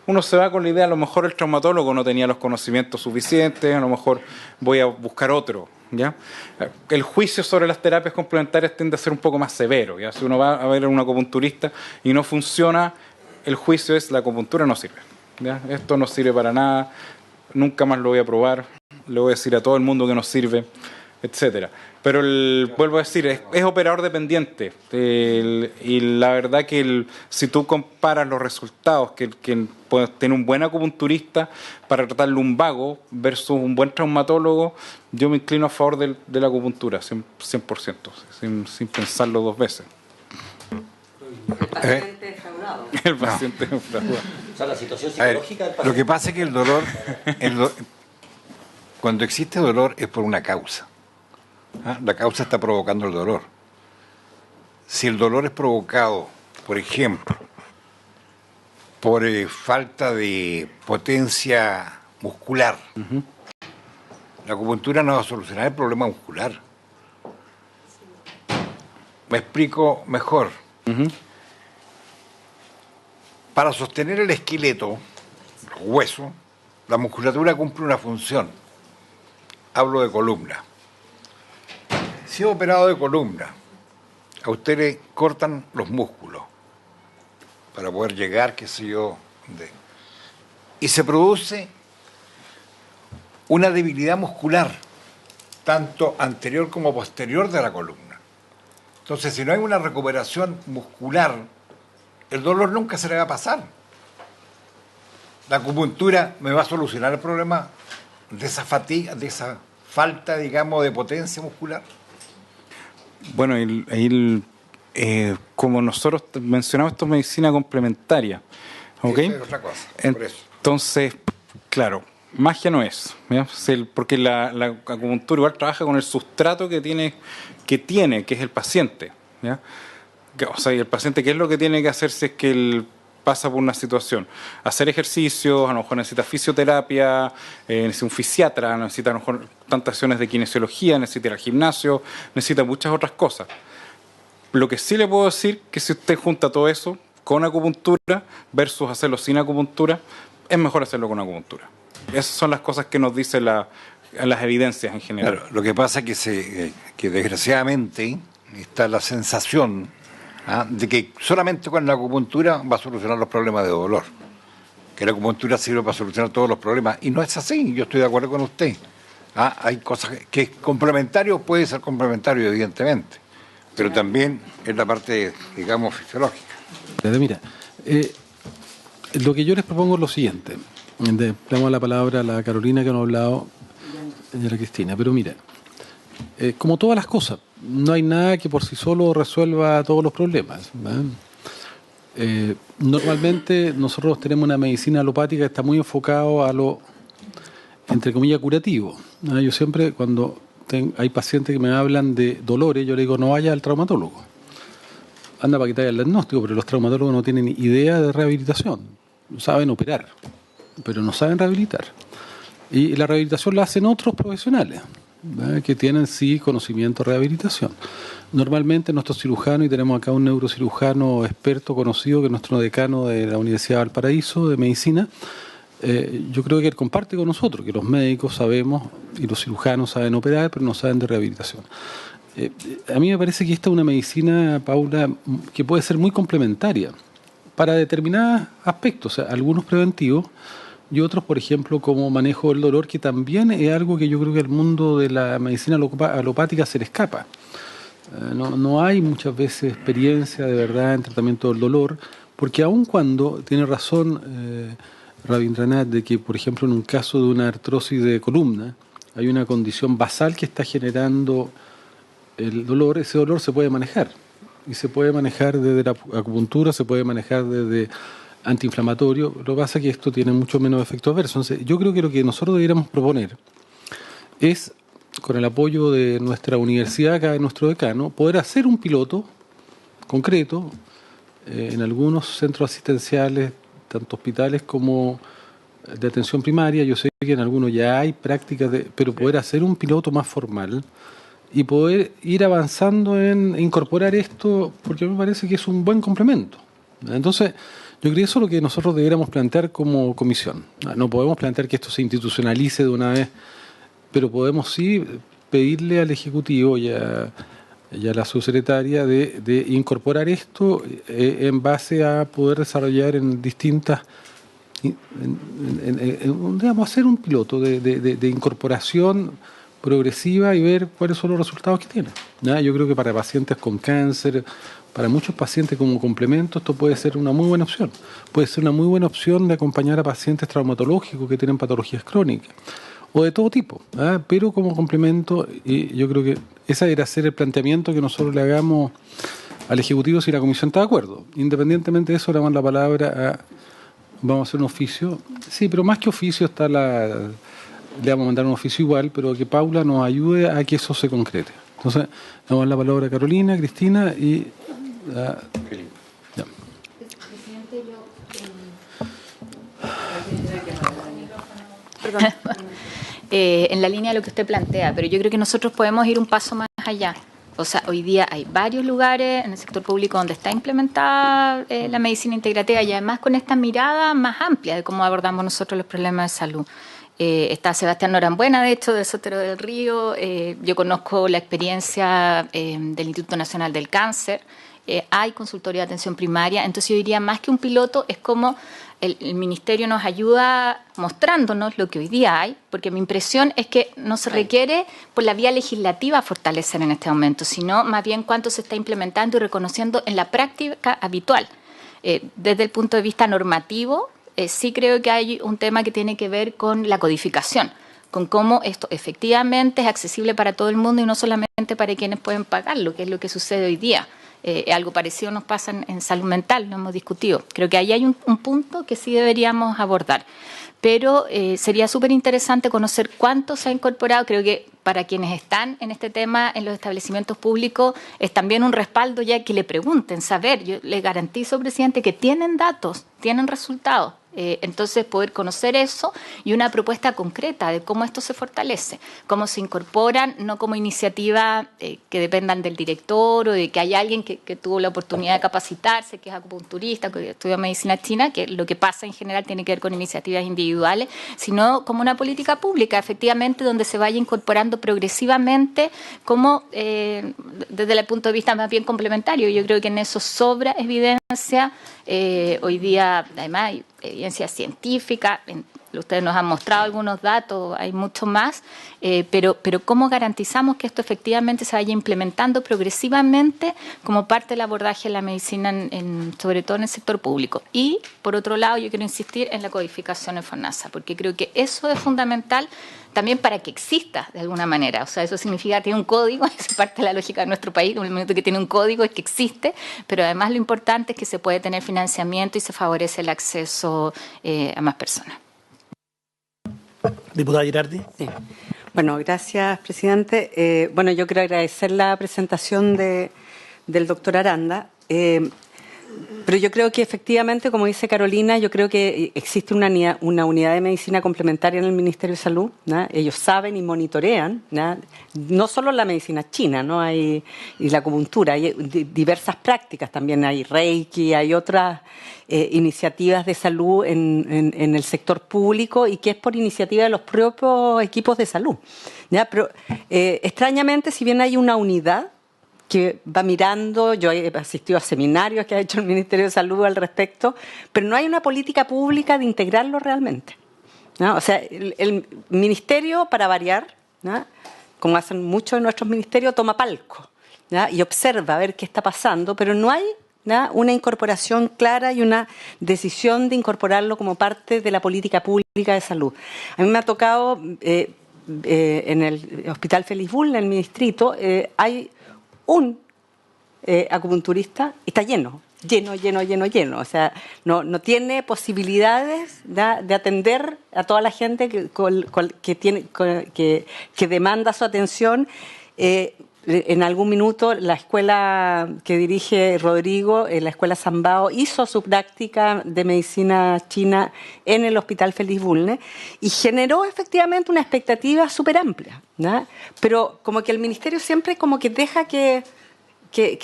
Uno se va con la idea, a lo mejor el traumatólogo no tenía los conocimientos suficientes, a lo mejor voy a buscar otro, ¿ya? El juicio sobre las terapias complementarias tiende a ser un poco más severo, ¿ya? Si uno va a ver a un acupunturista y no funciona, el juicio es: la acupuntura no sirve, ¿ya? Esto no sirve para nada, nunca más lo voy a probar, le voy a decir a todo el mundo que no sirve, etcétera. Pero vuelvo a decir, es operador dependiente, y la verdad que si tú comparas los resultados que puede tener un buen acupunturista para tratar lumbago versus un buen traumatólogo, yo me inclino a favor de la acupuntura, 100%, sin pensarlo dos veces. El paciente defraudado. El paciente defraudado. O sea, la situación psicológica del paciente. Lo que pasa es que el dolor, cuando existe dolor es por una causa. La causa está provocando el dolor. Si el dolor es provocado, por ejemplo, por falta de potencia muscular, la acupuntura no va a solucionar el problema muscular. Me explico mejor. Para sostener el esqueleto, los huesos, la musculatura cumple una función. Hablo de columna. Si he operado de columna, a usted le cortan los músculos para poder llegar, qué sé yo, y se produce una debilidad muscular, tanto anterior como posterior de la columna. Entonces, si no hay una recuperación muscular, el dolor nunca se le va a pasar. La acupuntura me va a solucionar el problema de esa fatiga, de esa falta, digamos, de potencia muscular. Bueno, como nosotros mencionamos, esto es medicina complementaria, ¿ok? Eso es otra cosa, por eso. Entonces, claro, magia no es, ¿ya? Porque la acupuntura igual trabaja con el sustrato que es el paciente, ¿ya? O sea, y el paciente, ¿qué es lo que tiene que hacer si es que él pasa por una situación? Hacer ejercicios, a lo mejor necesita fisioterapia, necesita un fisiatra, necesita a lo mejor tantas sesiones de kinesiología, necesita ir al gimnasio, necesita muchas otras cosas. Lo que sí le puedo decir que si usted junta todo eso con acupuntura versus hacerlo sin acupuntura, es mejor hacerlo con acupuntura. Esas son las cosas que nos dicen las evidencias en general. Claro, lo que pasa es que desgraciadamente está la sensación de que solamente con la acupuntura va a solucionar los problemas de dolor, que la acupuntura sirve para solucionar todos los problemas, y no es así. Yo estoy de acuerdo con usted. Hay cosas que es complementario, puede ser complementario evidentemente, pero también es la parte, digamos, fisiológica. Mira, lo que yo les propongo es lo siguiente. Le damos la palabra a la Carolina que nos ha hablado, y a la Cristina, pero mira, como todas las cosas, no hay nada que por sí solo resuelva todos los problemas, ¿verdad? Normalmente nosotros tenemos una medicina alopática que está muy enfocado a lo, entre comillas, curativo, ¿verdad? Yo siempre, cuando hay pacientes que me hablan de dolores, yo le digo: no vaya al traumatólogo, anda para que te haga el diagnóstico. Pero los traumatólogos no tienen idea de rehabilitación, saben operar, pero no saben rehabilitar. Y la rehabilitación la hacen otros profesionales, ¿verdad?, que tienen sí conocimiento de rehabilitación. Normalmente nuestros cirujanos, y tenemos acá un neurocirujano experto conocido, que es nuestro decano de la Universidad de Valparaíso de Medicina, yo creo que él comparte con nosotros, que los médicos sabemos y los cirujanos saben operar, pero no saben de rehabilitación. A mí me parece que esta es una medicina, Paula, que puede ser muy complementaria para determinados aspectos, o sea, algunos preventivos, y otros, por ejemplo, como manejo del dolor, que también es algo que yo creo que al mundo de la medicina alopática se le escapa. No hay muchas veces experiencia de verdad en tratamiento del dolor, porque aun cuando, tiene razón Rabindranath, de que, por ejemplo, en un caso de una artrosis de columna, hay una condición basal que está generando el dolor. Ese dolor se puede manejar. Y se puede manejar desde la acupuntura, se puede manejar desde antiinflamatorio. Lo que pasa es que esto tiene mucho menos efectos adversos. Entonces, yo creo que lo que nosotros deberíamos proponer es, con el apoyo de nuestra universidad, acá de nuestro decano, poder hacer un piloto concreto en algunos centros asistenciales, tanto hospitales como de atención primaria. Yo sé que en algunos ya hay prácticas, pero poder hacer un piloto más formal y poder ir avanzando en incorporar esto, porque me parece que es un buen complemento. Entonces, yo creo que eso es lo que nosotros deberíamos plantear como comisión. No podemos plantear que esto se institucionalice de una vez, pero podemos sí pedirle al Ejecutivo y a la subsecretaria de incorporar esto en base a poder desarrollar en distintas, digamos, hacer un piloto de incorporación progresiva y ver cuáles son los resultados que tiene. Yo creo que para pacientes con cáncer, para muchos pacientes como complemento, esto puede ser una muy buena opción. Puede ser una muy buena opción de acompañar a pacientes traumatológicos que tienen patologías crónicas o de todo tipo, pero como complemento. Y yo creo que ese debería ser el planteamiento que nosotros le hagamos al Ejecutivo si la Comisión está de acuerdo. Independientemente de eso, le damos la palabra vamos a hacer un oficio. Sí, pero más que oficio está le vamos a mandar un oficio igual, pero que Paula nos ayude a que eso se concrete. Entonces, le damos la palabra a Carolina, Cristina y Presidente, en la línea de lo que usted plantea, pero yo creo que nosotros podemos ir un paso más allá. O sea, hoy día hay varios lugares en el sector público donde está implementada la medicina integrativa y además con esta mirada más amplia de cómo abordamos nosotros los problemas de salud. Está Sebastián Norambuena, de hecho, del Sotero del Río. Yo conozco la experiencia del Instituto Nacional del Cáncer. Hay consultorio de atención primaria. Entonces yo diría, más que un piloto, es como el Ministerio nos ayuda mostrándonos lo que hoy día hay, porque mi impresión es que no se requiere por la vía legislativa fortalecer en este momento, sino más bien cuánto se está implementando y reconociendo en la práctica habitual. Desde el punto de vista normativo, sí creo que hay un tema que tiene que ver con la codificación, con cómo esto efectivamente es accesible para todo el mundo y no solamente para quienes pueden pagarlo, que es lo que sucede hoy día. Algo parecido nos pasa en salud mental, lo hemos discutido. Creo que ahí hay un punto que sí deberíamos abordar. Pero sería súper interesante conocer cuánto se ha incorporado. Creo que para quienes están en este tema en los establecimientos públicos es también un respaldo ya que le pregunten, saber. Yo les garantizo, presidente, que tienen datos, tienen resultados. Entonces poder conocer eso y una propuesta concreta de cómo esto se fortalece, cómo se incorporan, no como iniciativa que dependan del director o de que hay alguien que tuvo la oportunidad de capacitarse, que es acupunturista, que estudió medicina china, que lo que pasa en general tiene que ver con iniciativas individuales, sino como una política pública, efectivamente, donde se vaya incorporando progresivamente como desde el punto de vista más bien complementario. Yo creo que en eso sobra evidencia. Hoy día, además, hay evidencia científica, ustedes nos han mostrado algunos datos, hay mucho más, pero ¿cómo garantizamos que esto efectivamente se vaya implementando progresivamente como parte del abordaje de la medicina, sobre todo en el sector público? Y, por otro lado, yo quiero insistir en la codificación en FONASA, porque creo que eso es fundamental también para que exista de alguna manera. O sea, eso significa que tiene un código, esa es parte de la lógica de nuestro país, en el momento que tiene un código es que existe, pero además lo importante es que se puede tener financiamiento y se favorece el acceso a más personas. Diputada Girardi. Sí. Bueno, gracias, presidente. Bueno, yo quiero agradecer la presentación del doctor Aranda. Pero yo creo que efectivamente, como dice Carolina, yo creo que existe una unidad de medicina complementaria en el Ministerio de Salud, ¿no? Ellos saben y monitorean, no solo la medicina china, ¿no? Y la acupuntura, hay diversas prácticas también, hay Reiki, hay otras iniciativas de salud en el sector público y que es por iniciativa de los propios equipos de salud, ¿ya? Pero extrañamente, si bien hay una unidad que va mirando, yo he asistido a seminarios que ha hecho el Ministerio de Salud al respecto, pero no hay una política pública de integrarlo realmente, ¿no? O sea, el Ministerio, para variar, ¿no?, como hacen muchos de nuestros ministerios, toma palco, ¿no?, y observa a ver qué está pasando, pero no hay ¿no? Una incorporación clara y una decisión de incorporarlo como parte de la política pública de salud. A mí me ha tocado, en el Hospital Félix Bulnes, en mi distrito, hay un acupunturista y está lleno. O sea, no tiene posibilidades de atender a toda la gente que demanda su atención. En algún minuto la escuela que dirige Rodrigo, la escuela Sambao, hizo su práctica de medicina china en el Hospital Félix Bulnes y generó efectivamente una expectativa súper amplia, ¿no? Pero como que el ministerio siempre como que deja que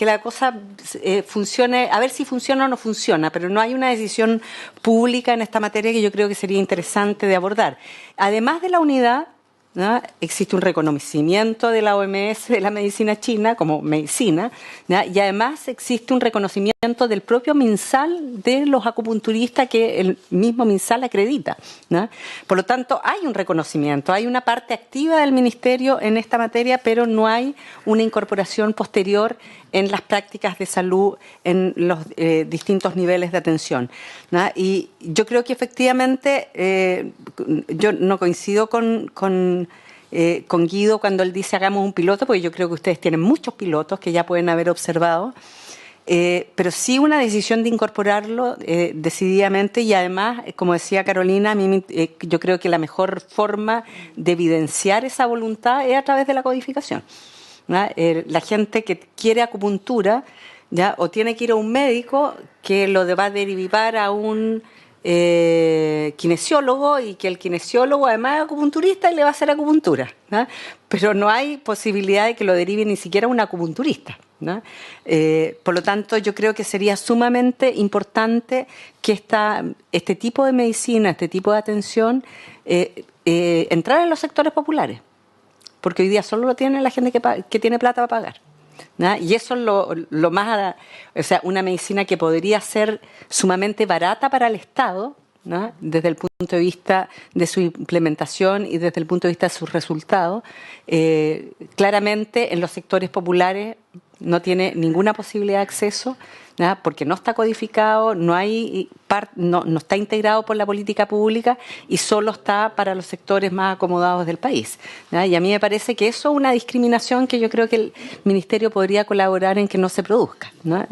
la cosa funcione, a ver si funciona o no funciona, pero no hay una decisión pública en esta materia que yo creo que sería interesante de abordar. Además de la unidad, ¿no? Existe un reconocimiento de la OMS de la medicina china como medicina, ¿no? Y además existe un reconocimiento del propio MinSal de los acupunturistas que el mismo MinSal acredita, ¿no? Por lo tanto, hay un reconocimiento, hay una parte activa del ministerio en esta materia, pero no hay una incorporación posterior en las prácticas de salud en los distintos niveles de atención, ¿no? Y yo creo que efectivamente yo no coincido con Guido cuando él dice hagamos un piloto, porque yo creo que ustedes tienen muchos pilotos que ya pueden haber observado, pero sí una decisión de incorporarlo decididamente y además, como decía Carolina, a mí yo creo que la mejor forma de evidenciar esa voluntad es a través de la codificación, ¿no? La gente que quiere acupuntura, ¿ya? O tiene que ir a un médico que lo va a derivar a un kinesiólogo y que el kinesiólogo además es acupunturista y le va a hacer acupuntura, ¿no? Pero no hay posibilidad de que lo derive ni siquiera un acupunturista, ¿no? Por lo tanto, yo creo que sería sumamente importante que este tipo de medicina, este tipo de atención entrar en los sectores populares, porque hoy día solo lo tiene la gente que tiene plata para pagar, ¿no? Y eso es lo más, o sea, una medicina que podría ser sumamente barata para el Estado, ¿no? Desde el punto de vista de su implementación y desde el punto de vista de sus resultados. Claramente en los sectores populares no tiene ninguna posibilidad de acceso, ¿no? Porque no está codificado, no está integrado por la política pública y solo está para los sectores más acomodados del país, ¿no? Y a mí me parece que eso es una discriminación que yo creo que el Ministerio podría colaborar en que no se produzca, ¿no?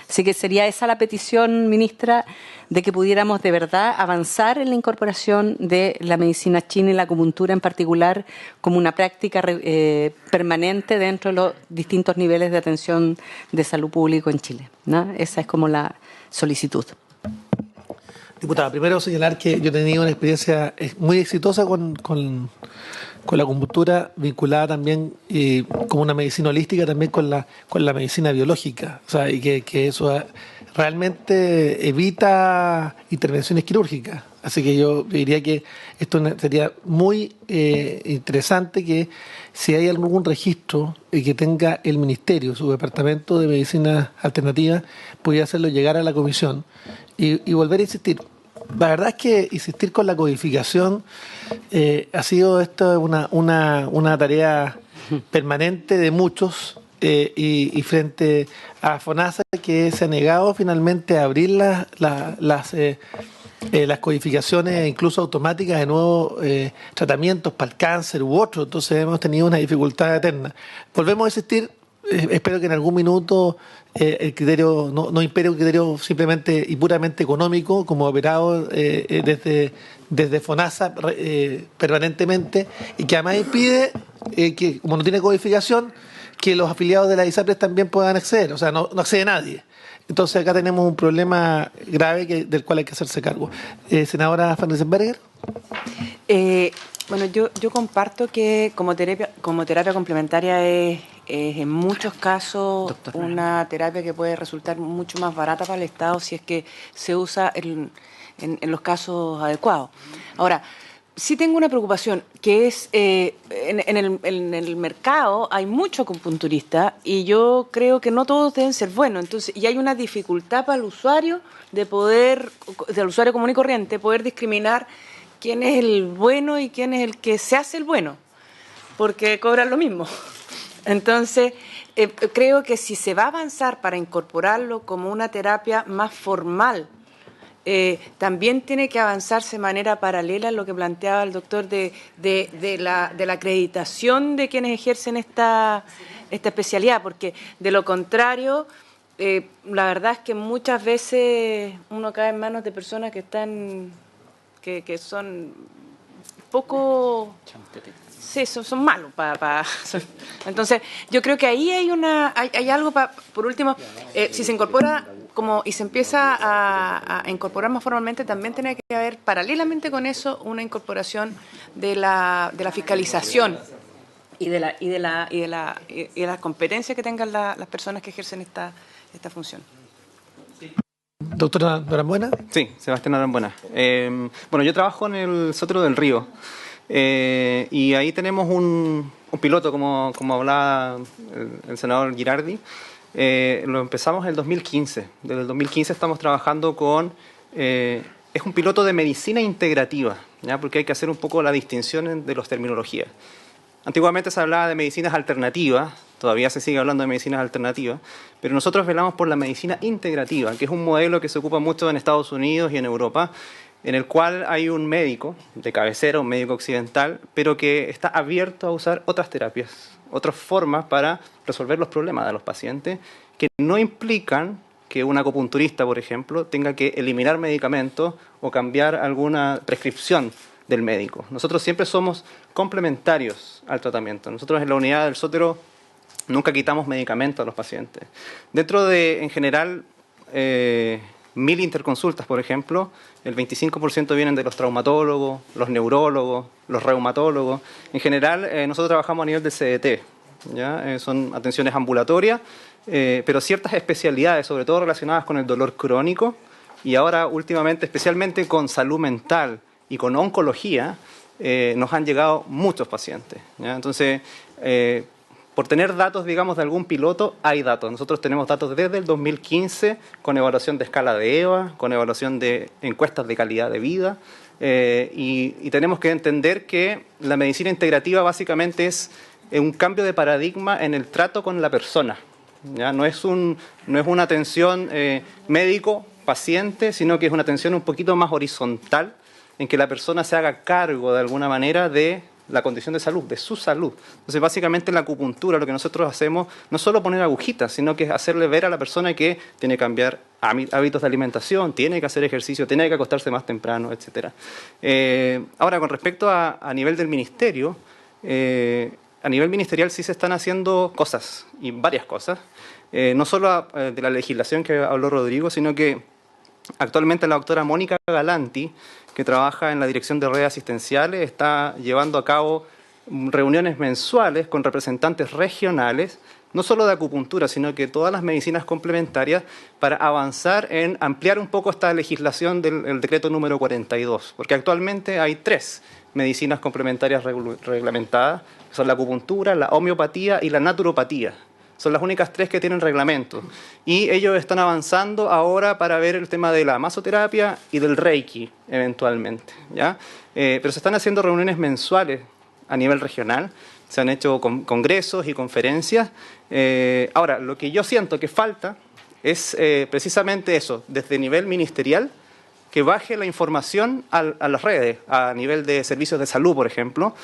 Así que sería esa la petición, ministra, de que pudiéramos de verdad avanzar en la incorporación de la medicina china y la acupuntura en particular como una práctica permanente dentro de los distintos niveles de atención de salud público en Chile, ¿no? Esa es como la solicitud. Diputada, primero señalar que yo he tenido una experiencia muy exitosa con la acupuntura vinculada también como una medicina holística también con la medicina biológica, o sea, y que eso realmente evita intervenciones quirúrgicas. Así que yo diría que esto sería muy interesante que si hay algún registro que tenga el Ministerio, su Departamento de Medicina Alternativa, pudiera hacerlo llegar a la Comisión y volver a insistir. La verdad es que insistir con la codificación ha sido esto una tarea permanente de muchos y frente a FONASA, que se ha negado finalmente a abrir las codificaciones incluso automáticas de nuevos tratamientos para el cáncer u otro. Entonces hemos tenido una dificultad eterna. Volvemos a insistir. Espero que en algún minuto el criterio no impere un criterio simplemente y puramente económico, como operado desde FONASA permanentemente, y que además impide que, como no tiene codificación, que los afiliados de la ISAPRES también puedan acceder. O sea, no accede nadie. Entonces acá tenemos un problema grave del cual hay que hacerse cargo. Senadora Van Riesenberger. Bueno, yo comparto que como terapia complementaria es en muchos casos una terapia que puede resultar mucho más barata para el Estado si es que se usa en los casos adecuados. Ahora, sí tengo una preocupación, que es en el mercado hay mucho acupunturista y yo creo que no todos deben ser buenos, entonces, y hay una dificultad para el usuario del usuario común y corriente, poder discriminar quién es el bueno y quién es el que se hace el bueno, porque cobran lo mismo. Entonces, creo que si se va a avanzar para incorporarlo como una terapia más formal, también tiene que avanzarse de manera paralela en lo que planteaba el doctor de la acreditación de quienes ejercen esta especialidad, porque de lo contrario, la verdad es que muchas veces uno cae en manos de personas que están, que son poco... Sí, son malos. Entonces, yo creo que ahí hay algo, por último, si se incorpora y se empieza a incorporar más formalmente, también tiene que haber, paralelamente con eso, una incorporación de la fiscalización y de las competencias que tengan las personas que ejercen esta función. Doctora Norambuena. Sí, Sebastián Norambuena. Bueno, yo trabajo en el Sotero del Río. Y ahí tenemos un piloto, como hablaba el senador Girardi. Lo empezamos en el 2015. Desde el 2015 estamos trabajando con... es un piloto de medicina integrativa, ¿ya? Porque hay que hacer un poco la distinción de las terminologías. Antiguamente se hablaba de medicinas alternativas, todavía se sigue hablando de medicinas alternativas, pero nosotros velamos por la medicina integrativa, que es un modelo que se ocupa mucho en Estados Unidos y en Europa, en el cual hay un médico de cabecera, un médico occidental, pero que está abierto a usar otras terapias, otras formas para resolver los problemas de los pacientes, que no implican que un acupunturista, por ejemplo, tenga que eliminar medicamentos o cambiar alguna prescripción del médico. Nosotros siempre somos complementarios al tratamiento. Nosotros en la unidad del Sotero nunca quitamos medicamentos a los pacientes. Dentro de, en general, 1000 interconsultas, por ejemplo, el 25% vienen de los traumatólogos, los neurólogos, los reumatólogos. En general, nosotros trabajamos a nivel de CDT, ¿ya? Son atenciones ambulatorias, pero ciertas especialidades, sobre todo relacionadas con el dolor crónico, y ahora últimamente, especialmente con salud mental y con oncología, nos han llegado muchos pacientes, ¿ya? Entonces, por tener datos, digamos, de algún piloto, hay datos. Nosotros tenemos datos desde el 2015 con evaluación de escala de EVA, con evaluación de encuestas de calidad de vida, y tenemos que entender que la medicina integrativa básicamente es un cambio de paradigma en el trato con la persona, ¿ya? No es una atención médico-paciente, sino que es una atención un poquito más horizontal, en que la persona se haga cargo de alguna manera de la condición de salud, de su salud. Entonces, básicamente en la acupuntura lo que nosotros hacemos no es solo poner agujitas, sino que es hacerle ver a la persona que tiene que cambiar hábitos de alimentación, tiene que hacer ejercicio, tiene que acostarse más temprano, etc. Ahora, con respecto a nivel del ministerio, a nivel ministerial sí se están haciendo cosas, y varias cosas, no solo de la legislación que habló Rodrigo, sino que actualmente la doctora Mónica Galanti, que trabaja en la Dirección de Redes Asistenciales, está llevando a cabo reuniones mensuales con representantes regionales, no solo de acupuntura, sino que todas las medicinas complementarias, para avanzar en ampliar un poco esta legislación del decreto número 42, porque actualmente hay 3 medicinas complementarias reglamentadas, que son la acupuntura, la homeopatía y la naturopatía. Son las únicas 3 que tienen reglamento. Y ellos están avanzando ahora para ver el tema de la masoterapia y del Reiki, eventualmente, ¿ya? Pero se están haciendo reuniones mensuales a nivel regional, se han hecho congresos y conferencias. Ahora, lo que yo siento que falta es precisamente eso, desde nivel ministerial, que baje la información a las redes, a nivel de servicios de salud, por ejemplo,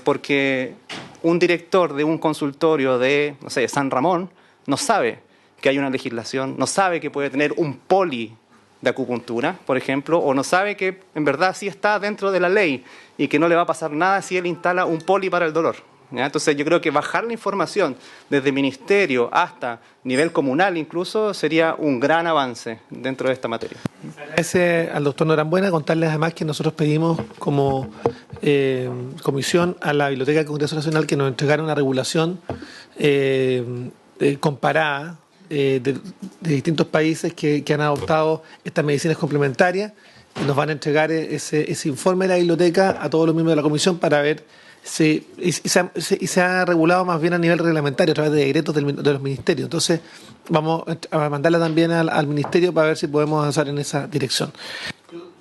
porque un director de un consultorio de, no sé, San Ramón, no sabe que hay una legislación, no sabe que puede tener un poli de acupuntura, por ejemplo, o no sabe que en verdad sí está dentro de la ley y que no le va a pasar nada si él instala un poli para el dolor, ¿ya? Entonces yo creo que bajar la información desde ministerio hasta nivel comunal incluso sería un gran avance dentro de esta materia. Agradece al doctor Norambuena, contarles además que nosotros pedimos como comisión a la Biblioteca del Congreso Nacional que nos entregara una regulación comparada de distintos países que han adoptado estas medicinas complementarias, y nos van a entregar ese informe de la biblioteca a todos los miembros de la comisión para ver si se ha regulado más bien a nivel reglamentario a través de decretos de los ministerios. Entonces vamos a mandarla también al ministerio para ver si podemos avanzar en esa dirección.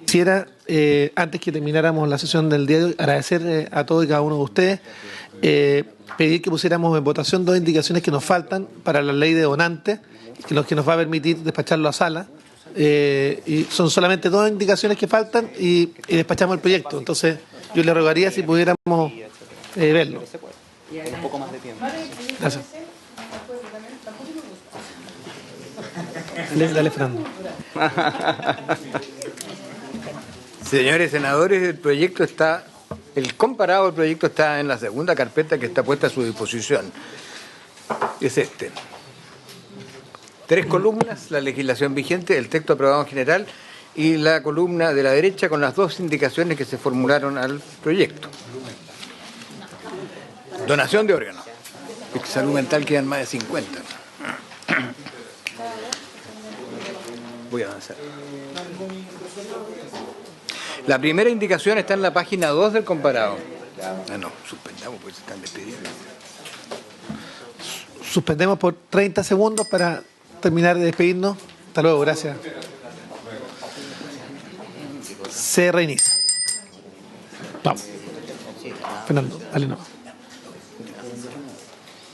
Quisiera, antes que termináramos la sesión del día de hoy, agradecer a todos y cada uno de ustedes pedir que pusiéramos en votación 2 indicaciones que nos faltan para la ley de donantes, que nos va a permitir despacharlo a sala. Y son solamente 2 indicaciones que faltan y despachamos el proyecto. Entonces, yo le rogaría si pudiéramos verlo. Un poco más de tiempo. Gracias. Dale, Fernando. Señores senadores, el comparado del proyecto está en la segunda carpeta que está puesta a su disposición. Es este. 3 columnas, la legislación vigente, el texto aprobado en general y la columna de la derecha con las 2 indicaciones que se formularon al proyecto. Donación de órganos. En salud mental quedan más de 50. Voy a avanzar. La primera indicación está en la página 2 del comparado. No, suspendamos porque se están despidiendo. Suspendemos por 30 segundos para terminar de despedirnos. Hasta luego, gracias. Se reinicia. Vamos. Fernando, dale no.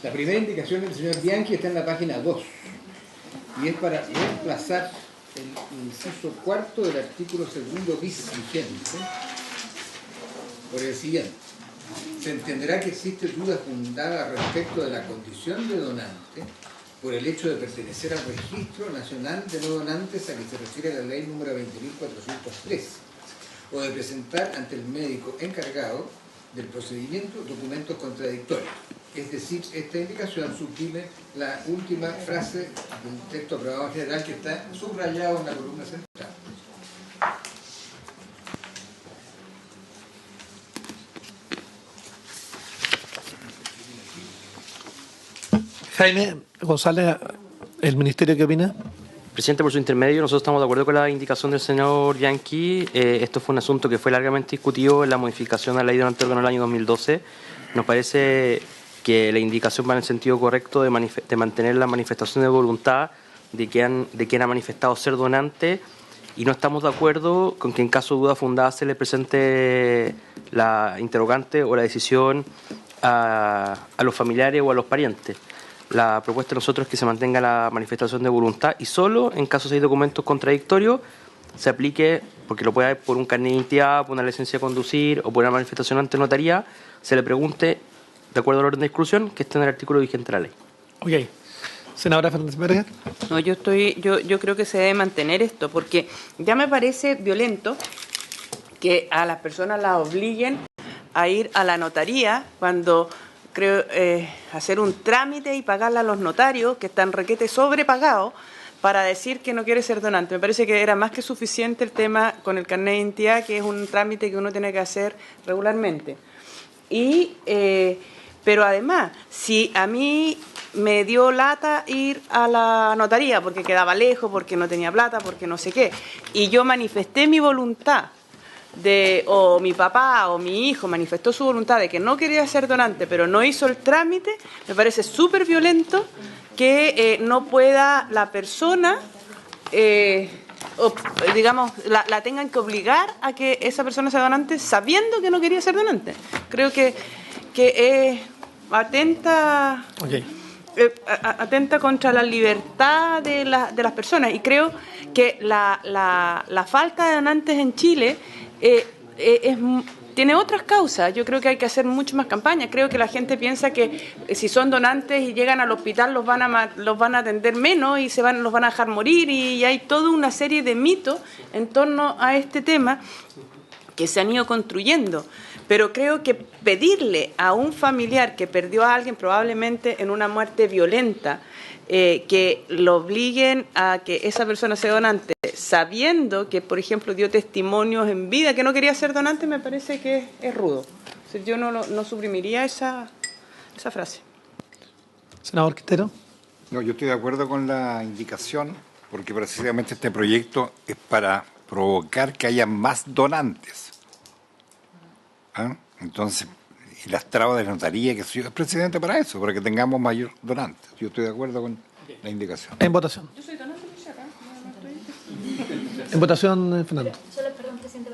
La primera indicación del señor Bianchi está en la página 2 y es para reemplazar el inciso 4 del artículo 2 bis vigente por el siguiente. Se entenderá que existe duda fundada respecto de la condición de donante por el hecho de pertenecer al Registro Nacional de No Donantes a que se refiere la ley número 20.403 o de presentar ante el médico encargado del procedimiento documentos contradictorios. Es decir, esta indicación suprime la última frase del texto aprobado en general que está subrayado en la columna central. Jaime González, ¿el Ministerio qué opina? Presidente, por su intermedio, nosotros estamos de acuerdo con la indicación del señor Bianchi. Esto fue un asunto que fue largamente discutido en la modificación de la ley de donante de órganos del año 2012. Nos parece que la indicación va en el sentido correcto de mantener la manifestación de voluntad de quien ha manifestado ser donante, y no estamos de acuerdo con que en caso de duda fundada se le presente la interrogante o la decisión a los familiares o a los parientes. La propuesta de nosotros es que se mantenga la manifestación de voluntad y solo en caso de documentos contradictorios se aplique, porque lo puede haber por un carnet de identidad, por una licencia de conducir o por una manifestación ante notaría, se le pregunte de acuerdo al orden de exclusión que esté en el artículo vigente de la ley. Ok. Senadora Fernández Berger. No, yo creo que se debe mantener esto, porque ya me parece violento que a las personas las obliguen a ir a la notaría cuando hacer un trámite y pagarle a los notarios que están requete sobrepagados para decir que no quiere ser donante. Me parece que era más que suficiente el tema con el carnet de identidad, que es un trámite que uno tiene que hacer regularmente. Pero además, si a mí me dio lata ir a la notaría porque quedaba lejos, porque no tenía plata, porque no sé qué, y yo manifesté mi voluntad, o mi papá o mi hijo manifestó su voluntad de que no quería ser donante, pero no hizo el trámite, me parece súper violento que no pueda la persona, la tengan que obligar a que esa persona sea donante sabiendo que no quería ser donante. Creo que atenta... Okay. Atenta contra la libertad de las personas, y creo que la falta de donantes en Chile tiene otras causas. Yo creo que hay que hacer mucho más campaña. Creo que la gente piensa que si son donantes y llegan al hospital los van a atender menos y los van a dejar morir, y hay toda una serie de mitos en torno a este tema que se han ido construyendo. Pero creo que pedirle a un familiar que perdió a alguien probablemente en una muerte violenta, que lo obliguen a que esa persona sea donante, sabiendo que, por ejemplo, dio testimonios en vida que no quería ser donante, me parece que es rudo. O sea, yo no suprimiría esa frase. Senador Quintero. No, yo estoy de acuerdo con la indicación, porque precisamente este proyecto es para provocar que haya más donantes. ¿Ah? Entonces, y las trabas de notaría, que es presidente para eso, para que tengamos mayor donantes. Yo estoy de acuerdo con la indicación. En votación. Yo soy donante, no sé acá. En votación, Fernando. Perdón, presidente.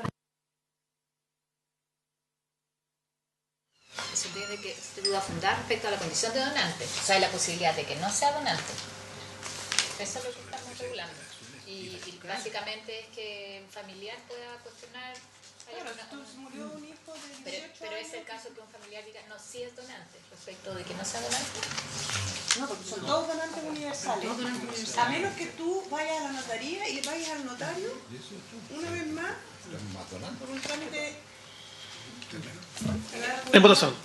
Se tiene que existe duda fundada respecto a la condición de donante. O sea, hay la posibilidad de que no sea donante. Eso es lo que estamos regulando. Y básicamente es que un familiar pueda cuestionar. Murió un hijo de 18 pero es el caso que un familiar diga, no, sí es donante, respecto de que no sea donante. No, porque son todos donantes universales. A menos que tú vayas a la notaría y vayas al notario una vez más por un trámite. En votación.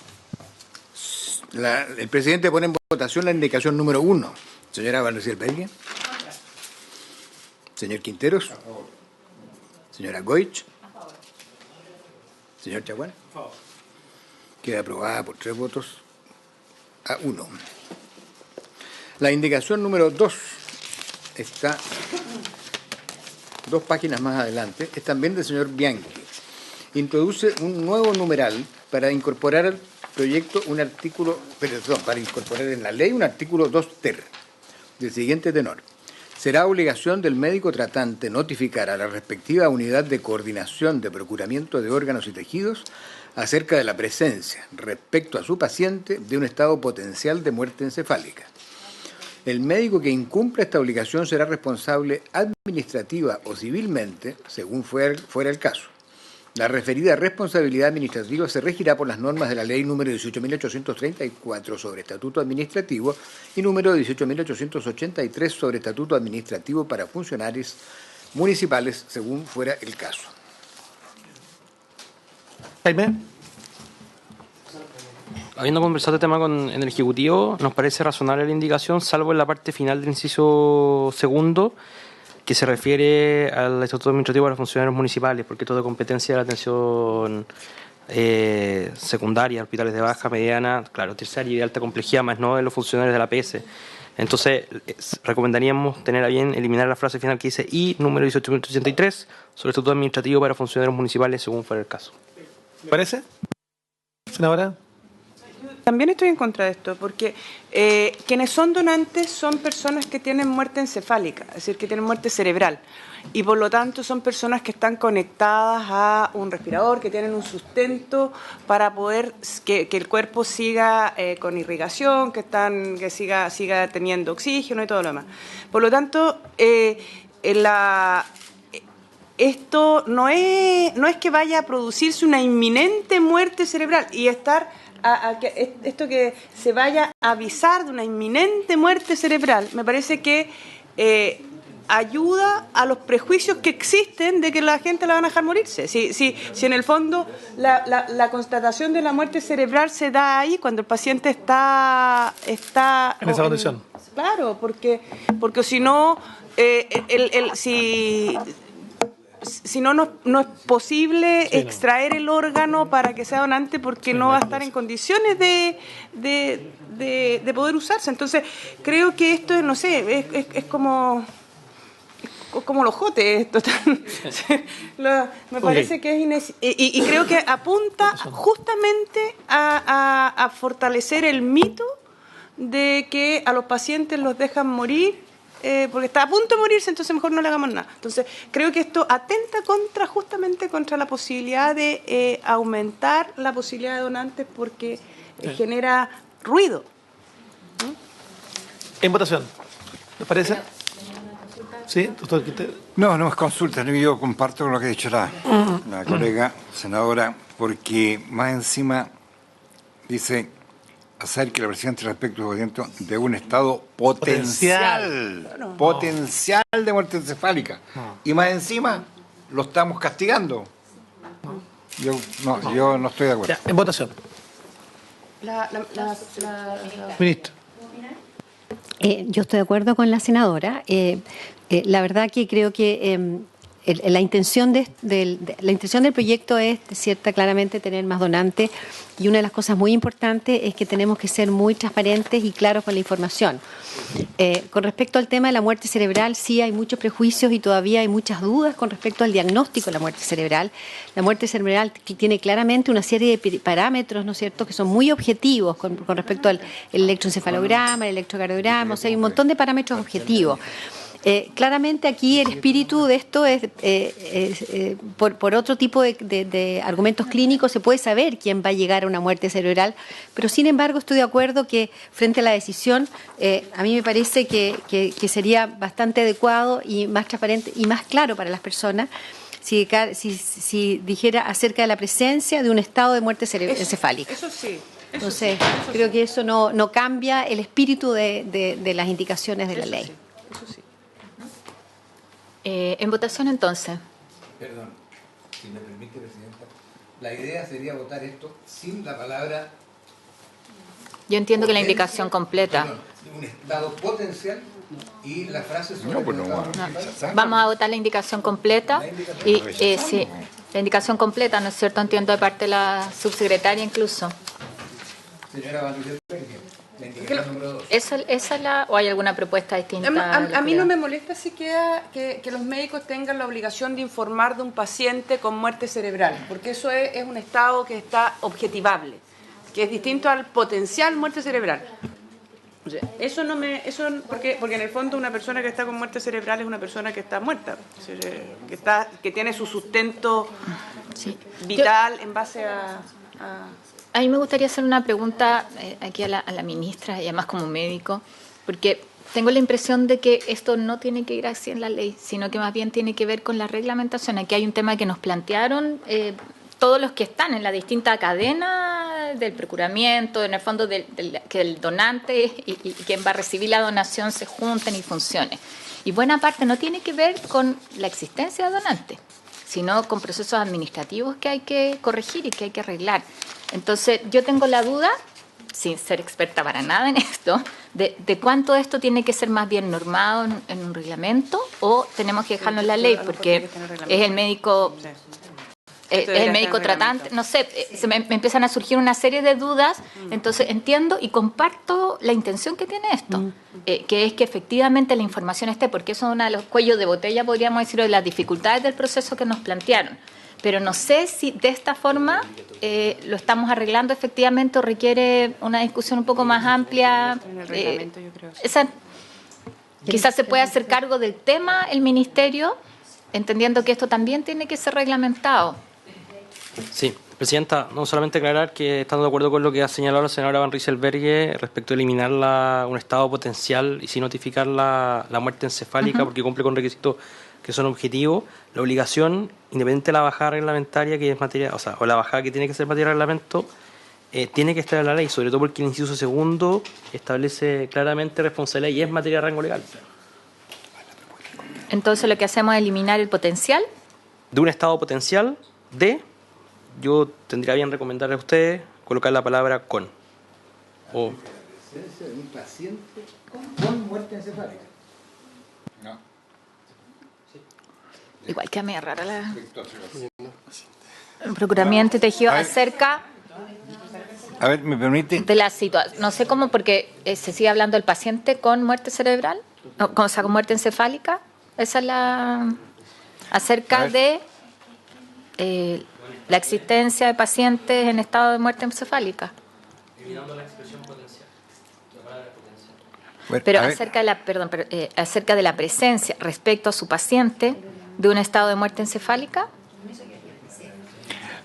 El presidente pone en votación la indicación número 1. Señora Van Riciel Belgue. Señor Quinteros. Señora Goich. Señor Chaguán. Queda aprobada por 3 votos a 1. La indicación número 2 está 2 páginas más adelante. Es también del señor Bianchi. Introduce un nuevo numeral para incorporar al proyecto un artículo, perdón, para incorporar en la ley un artículo 2 ter, del siguiente tenor. Será obligación del médico tratante notificar a la respectiva unidad de coordinación de procuramiento de órganos y tejidos acerca de la presencia, respecto a su paciente, de un estado potencial de muerte encefálica. El médico que incumpla esta obligación será responsable administrativa o civilmente, según fuera el caso. La referida responsabilidad administrativa se regirá por las normas de la Ley número 18.834 sobre Estatuto Administrativo y número 18.883 sobre Estatuto Administrativo para funcionarios municipales, según fuera el caso. Jaime. Habiendo conversado el tema en el Ejecutivo, nos parece razonable la indicación, salvo en la parte final del inciso segundo, que se refiere al Estatuto Administrativo para los funcionarios municipales, porque todo competencia de la atención secundaria, hospitales de baja, mediana, claro, terciaria y de alta complejidad, más no de los funcionarios de la APS. Entonces, recomendaríamos tener a bien eliminar la frase final que dice y número 18.83 sobre el Estatuto Administrativo para funcionarios municipales, según fuera el caso. ¿Me parece? Senadora. También estoy en contra de esto, porque quienes son donantes son personas que tienen muerte encefálica, es decir, que tienen muerte cerebral, y por lo tanto son personas que están conectadas a un respirador, que tienen un sustento para poder que el cuerpo siga con irrigación, que siga teniendo oxígeno y todo lo demás. Por lo tanto, esto no es que vaya a producirse una inminente muerte cerebral y estar esto que se vaya a avisar de una inminente muerte cerebral, me parece que ayuda a los prejuicios que existen de que la gente la van a dejar morirse. Si en el fondo la constatación de la muerte cerebral se da ahí cuando el paciente está en esa condición. Claro, porque si no, si no es posible extraer el órgano para que sea donante porque no va a estar en condiciones de poder usarse. Entonces, creo que esto, no sé, es como los jotes. Me parece que es y creo que apunta justamente a fortalecer el mito de que a los pacientes los dejan morir porque está a punto de morirse, entonces mejor no le hagamos nada. Entonces, creo que esto atenta justamente contra la posibilidad de aumentar la posibilidad de donantes porque genera ruido. En votación. ¿Les parece? ¿Sí? ¿Doctor Quintero? No es consulta. Yo comparto con lo que ha dicho la colega senadora, porque más encima dice hacer que la presidenta respecto de un estado potencial de muerte encefálica. Y más encima lo estamos castigando. Yo no estoy de acuerdo. Ya, en votación. Ministro. Yo estoy de acuerdo con la senadora. La verdad que creo que la intención del proyecto es, cierta, claramente tener más donantes, y una de las cosas muy importantes es que tenemos que ser muy transparentes y claros con la información. Con respecto al tema de la muerte cerebral, sí hay muchos prejuicios y todavía hay muchas dudas con respecto al diagnóstico de la muerte cerebral. La muerte cerebral tiene claramente una serie de parámetros, ¿no es cierto?, que son muy objetivos con respecto al electroencefalograma, el electrocardiograma, o sea, hay un montón de parámetros objetivos. Claramente aquí el espíritu de esto es, por otro tipo de argumentos clínicos, se puede saber quién va a llegar a una muerte cerebral, pero sin embargo estoy de acuerdo que frente a la decisión, a mí me parece que sería bastante adecuado y más transparente y más claro para las personas si dijera acerca de la presencia de un estado de muerte encefálica. Eso sí. Entonces, creo que eso no cambia el espíritu de las indicaciones de la ley. Sí, eso sí. En votación entonces. Perdón, si me permite, Presidenta. La idea sería votar esto sin la palabra... Yo entiendo que la potencia, indicación completa. Perdón, un estado potencial y la frase sobre... No, pues no, Vamos a votar la indicación completa. Y sí, la indicación completa, ¿no es cierto? Entiendo de parte de la subsecretaria incluso. Señora Van Rieselberg, la indicación número 2. ¿Esa es la, o hay alguna propuesta distinta? A mí no me molesta siquiera que los médicos tengan la obligación de informar de un paciente con muerte cerebral, porque eso es un estado que está objetivable, que es distinto al potencial muerte cerebral. O sea, porque en el fondo una persona que está con muerte cerebral es una persona que está muerta, que tiene su sustento vital en base a... A mí me gustaría hacer una pregunta aquí a la ministra, y además como médico, porque tengo la impresión de que esto no tiene que ir así en la ley, sino que más bien tiene que ver con la reglamentación. Aquí hay un tema que nos plantearon todos los que están en la distinta cadena del procuramiento, en el fondo que el donante y quien va a recibir la donación se junten y funcionen. Y buena parte no tiene que ver con la existencia de donantes, sino con procesos administrativos que hay que corregir y que hay que arreglar. Entonces, yo tengo la duda, sin ser experta para nada en esto, de cuánto esto tiene que ser más bien normado en un reglamento o tenemos que dejarlo en la ley, porque es el médico... Es el médico tratante, no sé, me empiezan a surgir una serie de dudas, entonces entiendo y comparto la intención que tiene esto, que es que efectivamente la información esté, porque eso es uno de los cuellos de botella, podríamos decir, de las dificultades del proceso que nos plantearon. Pero no sé si de esta forma lo estamos arreglando efectivamente o requiere una discusión un poco más amplia. En el reglamento, yo creo. Quizás se pueda hacer cargo del tema el Ministerio, entendiendo que esto también tiene que ser reglamentado. Sí, Presidenta, no solamente aclarar que estando de acuerdo con lo que ha señalado la senadora Van Rieselberg respecto a eliminar un estado potencial y sin notificar la muerte encefálica porque cumple con requisitos que son objetivos, la obligación, independiente de la bajada reglamentaria que es materia, o la bajada que tiene que ser materia de reglamento, tiene que estar en la ley, sobre todo porque el inciso segundo establece claramente responsabilidad y es materia de rango legal. Entonces lo que hacemos es eliminar el potencial. De un estado potencial yo tendría bien recomendarle a ustedes colocar la palabra con. O presencia de un paciente con muerte encefálica. No. Igual que a mí es rara la... El procuramiento y tejido acerca... A ver, ¿me permite? De la situación. No sé cómo, porque se sigue hablando del paciente con muerte cerebral, o sea, con muerte encefálica. Esa es la... Acerca de la existencia de pacientes en estado de muerte encefálica. Eliminando la expresión potencial. La palabra potencial. Bueno, pero acerca de la presencia respecto a su paciente de un estado de muerte encefálica.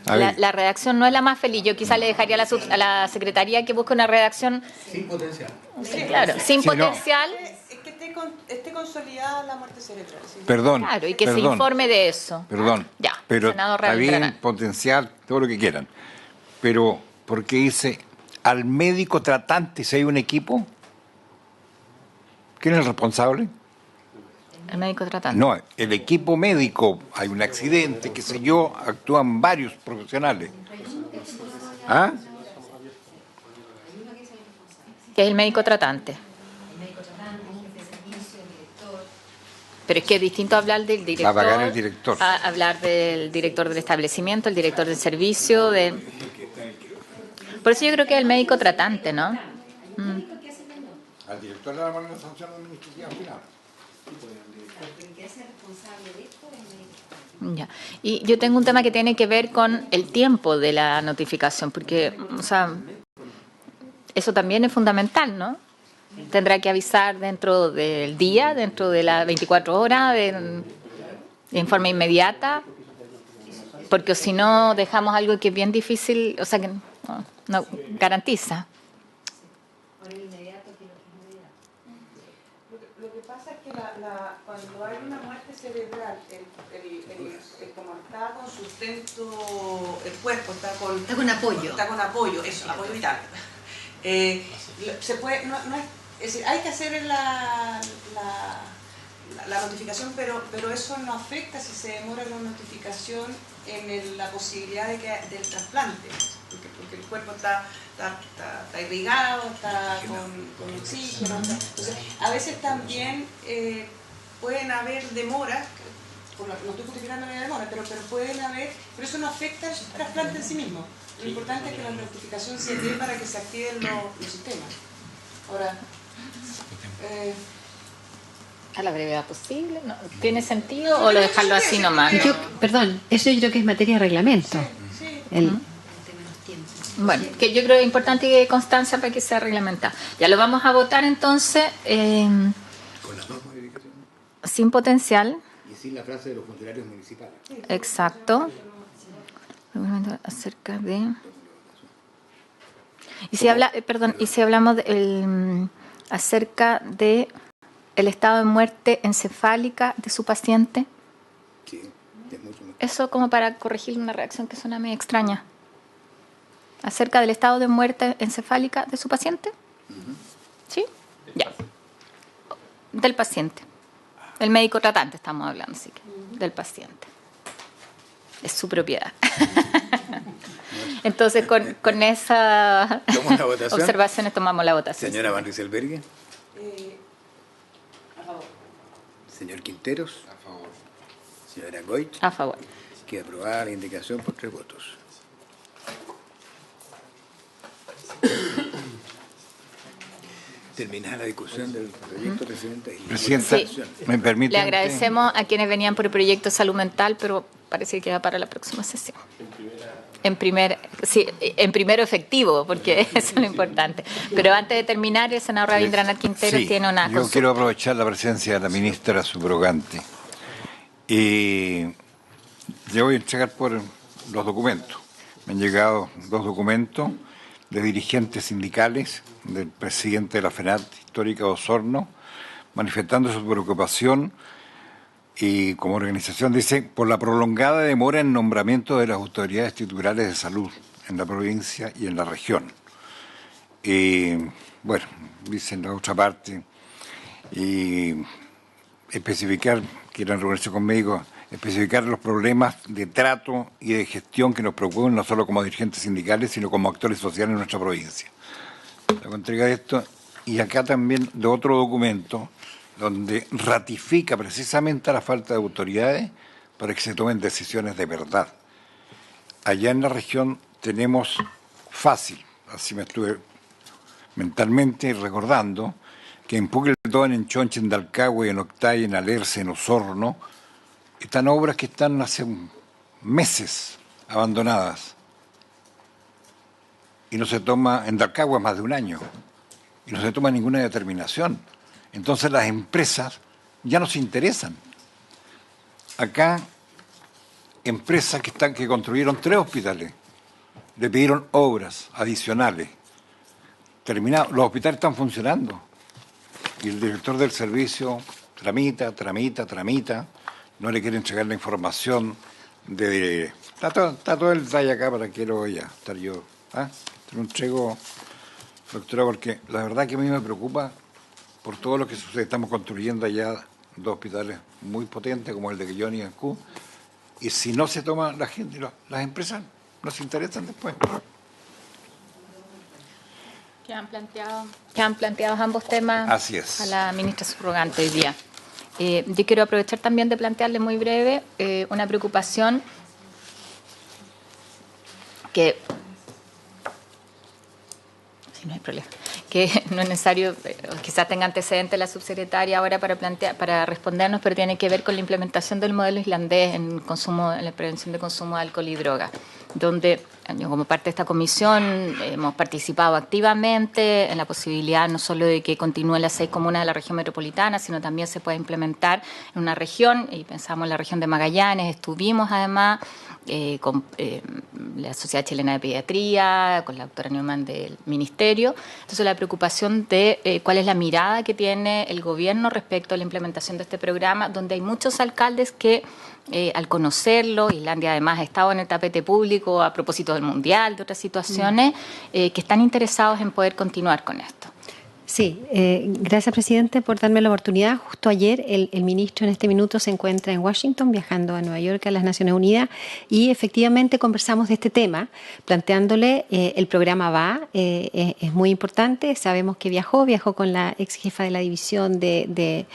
La redacción no es la más feliz. Yo quizá le dejaría a la Secretaría que busque una redacción... Sin potencial. Sí, claro, sin potencial. Es que esté consolidada la muerte cerebral. ¿Sí? Perdón. Claro, y que se informe de eso. Perdón. Ya, pero senador está bien, Ravendraná. potencial, todo lo que quieran. Pero, ¿por qué dice al médico tratante si hay un equipo? ¿Quién es el responsable? El médico tratante. No, el equipo médico, hay un accidente, qué sé yo, actúan varios profesionales. ¿Ah? Que es el médico tratante. Pero es que es distinto hablar del director, Va a pagar el director. a hablar del director del establecimiento, el director del servicio. Por eso yo creo que es el médico tratante, ¿no? Al director le damos la sanción administrativa final. Ya. Y yo tengo un tema que tiene que ver con el tiempo de la notificación, porque, o sea, eso también es fundamental, ¿no? Tendrá que avisar dentro del día, dentro de las 24 horas, en forma inmediata, porque si no dejamos algo que es bien difícil, o sea, que no garantiza. Lo que pasa es que cuando hay una muerte cerebral, como está con sustento, el cuerpo está con apoyo. Está con apoyo, eso, apoyo vital. Se puede, es decir, hay que hacer la notificación, pero eso no afecta si se demora la notificación en la posibilidad del trasplante, porque el cuerpo está irrigado, está con oxígeno. Entonces, a veces también pueden haber demoras, no estoy justificando la demora, pero pueden haber, pero eso no afecta el trasplante en sí mismo. Lo importante es que la notificación se dé para que se activen los sistemas. Ahora, a la brevedad posible, ¿no? ¿Tiene sentido o lo dejarlo así nomás? Perdón, eso yo creo que es materia de reglamento. Bueno, que yo creo que es importante que constancia para que sea reglamentado. Ya lo vamos a votar entonces Con las dos modificaciones. sin potencial. Y sin la frase de los funcionarios municipales. Exacto. Acerca de... Y si hablamos acerca de el estado de muerte encefálica de su paciente. Sí, es mucho mejor. Eso como para corregir una reacción que suena medio extraña. Acerca del estado de muerte encefálica de su paciente. ¿Sí? Ya. Del paciente. El médico tratante estamos hablando, así que del paciente. Es su propiedad. Entonces, con esas observaciones tomamos la votación. Señora Van Rieselberghe. A favor. Señor Quinteros. A favor. Señora Goich. A favor. Queda aprobada la indicación por 3 votos. Terminada la discusión del proyecto, Presidenta. Presidenta, Sí. ¿me permite? Le agradecemos a quienes venían por el proyecto de salud mental, pero parece que queda para la próxima sesión. En primero efectivo, porque eso es lo importante. Pero antes de terminar, el senador Rabindranath Quintero Sí, tiene una yo consulta. quiero aprovechar la presencia de la ministra subrogante. Y le voy a entregar por los documentos. Me han llegado 2 documentos de dirigentes sindicales, del presidente de la FENAT Histórica de Osorno, manifestando su preocupación y como organización dice, por la prolongada demora en nombramiento de las autoridades titulares de salud en la provincia y en la región. Y bueno, dicen la otra parte, y especificar, quieren reunirse conmigo, especificar los problemas de trato y de gestión que nos preocupan no solo como dirigentes sindicales, sino como actores sociales en nuestra provincia. La entrega de esto, y acá también de otro documento, donde ratifica precisamente la falta de autoridades para que se tomen decisiones de verdad. Allá en la región tenemos fácil, así me estuve mentalmente recordando, que en Puqueltón, en Chonche, en Dalcahue, en Octay, en Alerce, en Osorno, están obras que están hace meses abandonadas. Y no se toma, en Dalcahue más de 1 año, y no se toma ninguna determinación. Entonces las empresas ya no se interesan. Acá, empresas que construyeron 3 hospitales, le pidieron obras adicionales. Terminado, los hospitales están funcionando. Y el director del servicio tramita, no le quiere entregar la información de... Está todo el detalle acá para que lo voy a estar yo. Te lo entrego, doctora, porque la verdad que a mí me preocupa por todo lo que sucede. Estamos construyendo allá 2 hospitales muy potentes, como el de Quillón y Ancú, y si no se toma la gente, las empresas no se interesan después. Quedan planteados ambos temas. Así es. A la ministra subrogante hoy día. Yo quiero aprovechar también de plantearle muy breve una preocupación que... Sí, no hay problema. Que no es necesario, quizás tenga antecedente la subsecretaria ahora para respondernos, pero tiene que ver con la implementación del modelo islandés en la prevención de consumo de alcohol y droga. donde como parte de esta comisión hemos participado activamente en la posibilidad no solo de que continúen las 6 comunas de la región metropolitana, sino también se pueda implementar en una región, y pensamos en la región de Magallanes. Estuvimos además con la Sociedad Chilena de Pediatría, con la doctora Neumann del Ministerio. Entonces, la preocupación de cuál es la mirada que tiene el gobierno respecto a la implementación de este programa, donde hay muchos alcaldes que al conocerlo, Islandia además ha estado en el tapete público a propósito del Mundial, de otras situaciones, que están interesados en poder continuar con esto. Sí, gracias, presidente, por darme la oportunidad. Justo ayer el ministro en este minuto se encuentra en Washington, viajando a Nueva York, a las Naciones Unidas, y efectivamente conversamos de este tema, planteándole el programa va, es muy importante. Sabemos que viajó con la ex jefa de la división de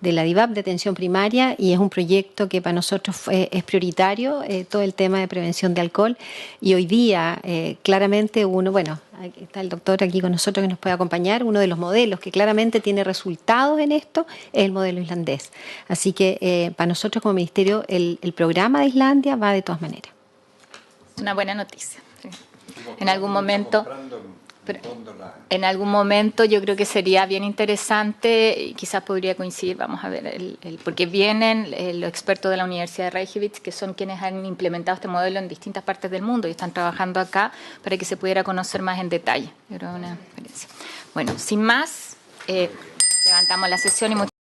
la DIVAP, de atención primaria, y es un proyecto que para nosotros es prioritario, todo el tema de prevención de alcohol. Y hoy día, claramente, aquí está el doctor aquí con nosotros que nos puede acompañar, uno de los modelos que claramente tiene resultados en esto es el modelo islandés. Así que para nosotros como ministerio el programa de Islandia va de todas maneras. Es una buena noticia. Sí. En algún momento yo creo que sería bien interesante, y quizás podría coincidir, vamos a ver, porque vienen los expertos de la Universidad de Reykjavik, que son quienes han implementado este modelo en distintas partes del mundo y están trabajando acá para que se pudiera conocer más en detalle. Yo creo que una experiencia. Bueno, sin más, levantamos la sesión y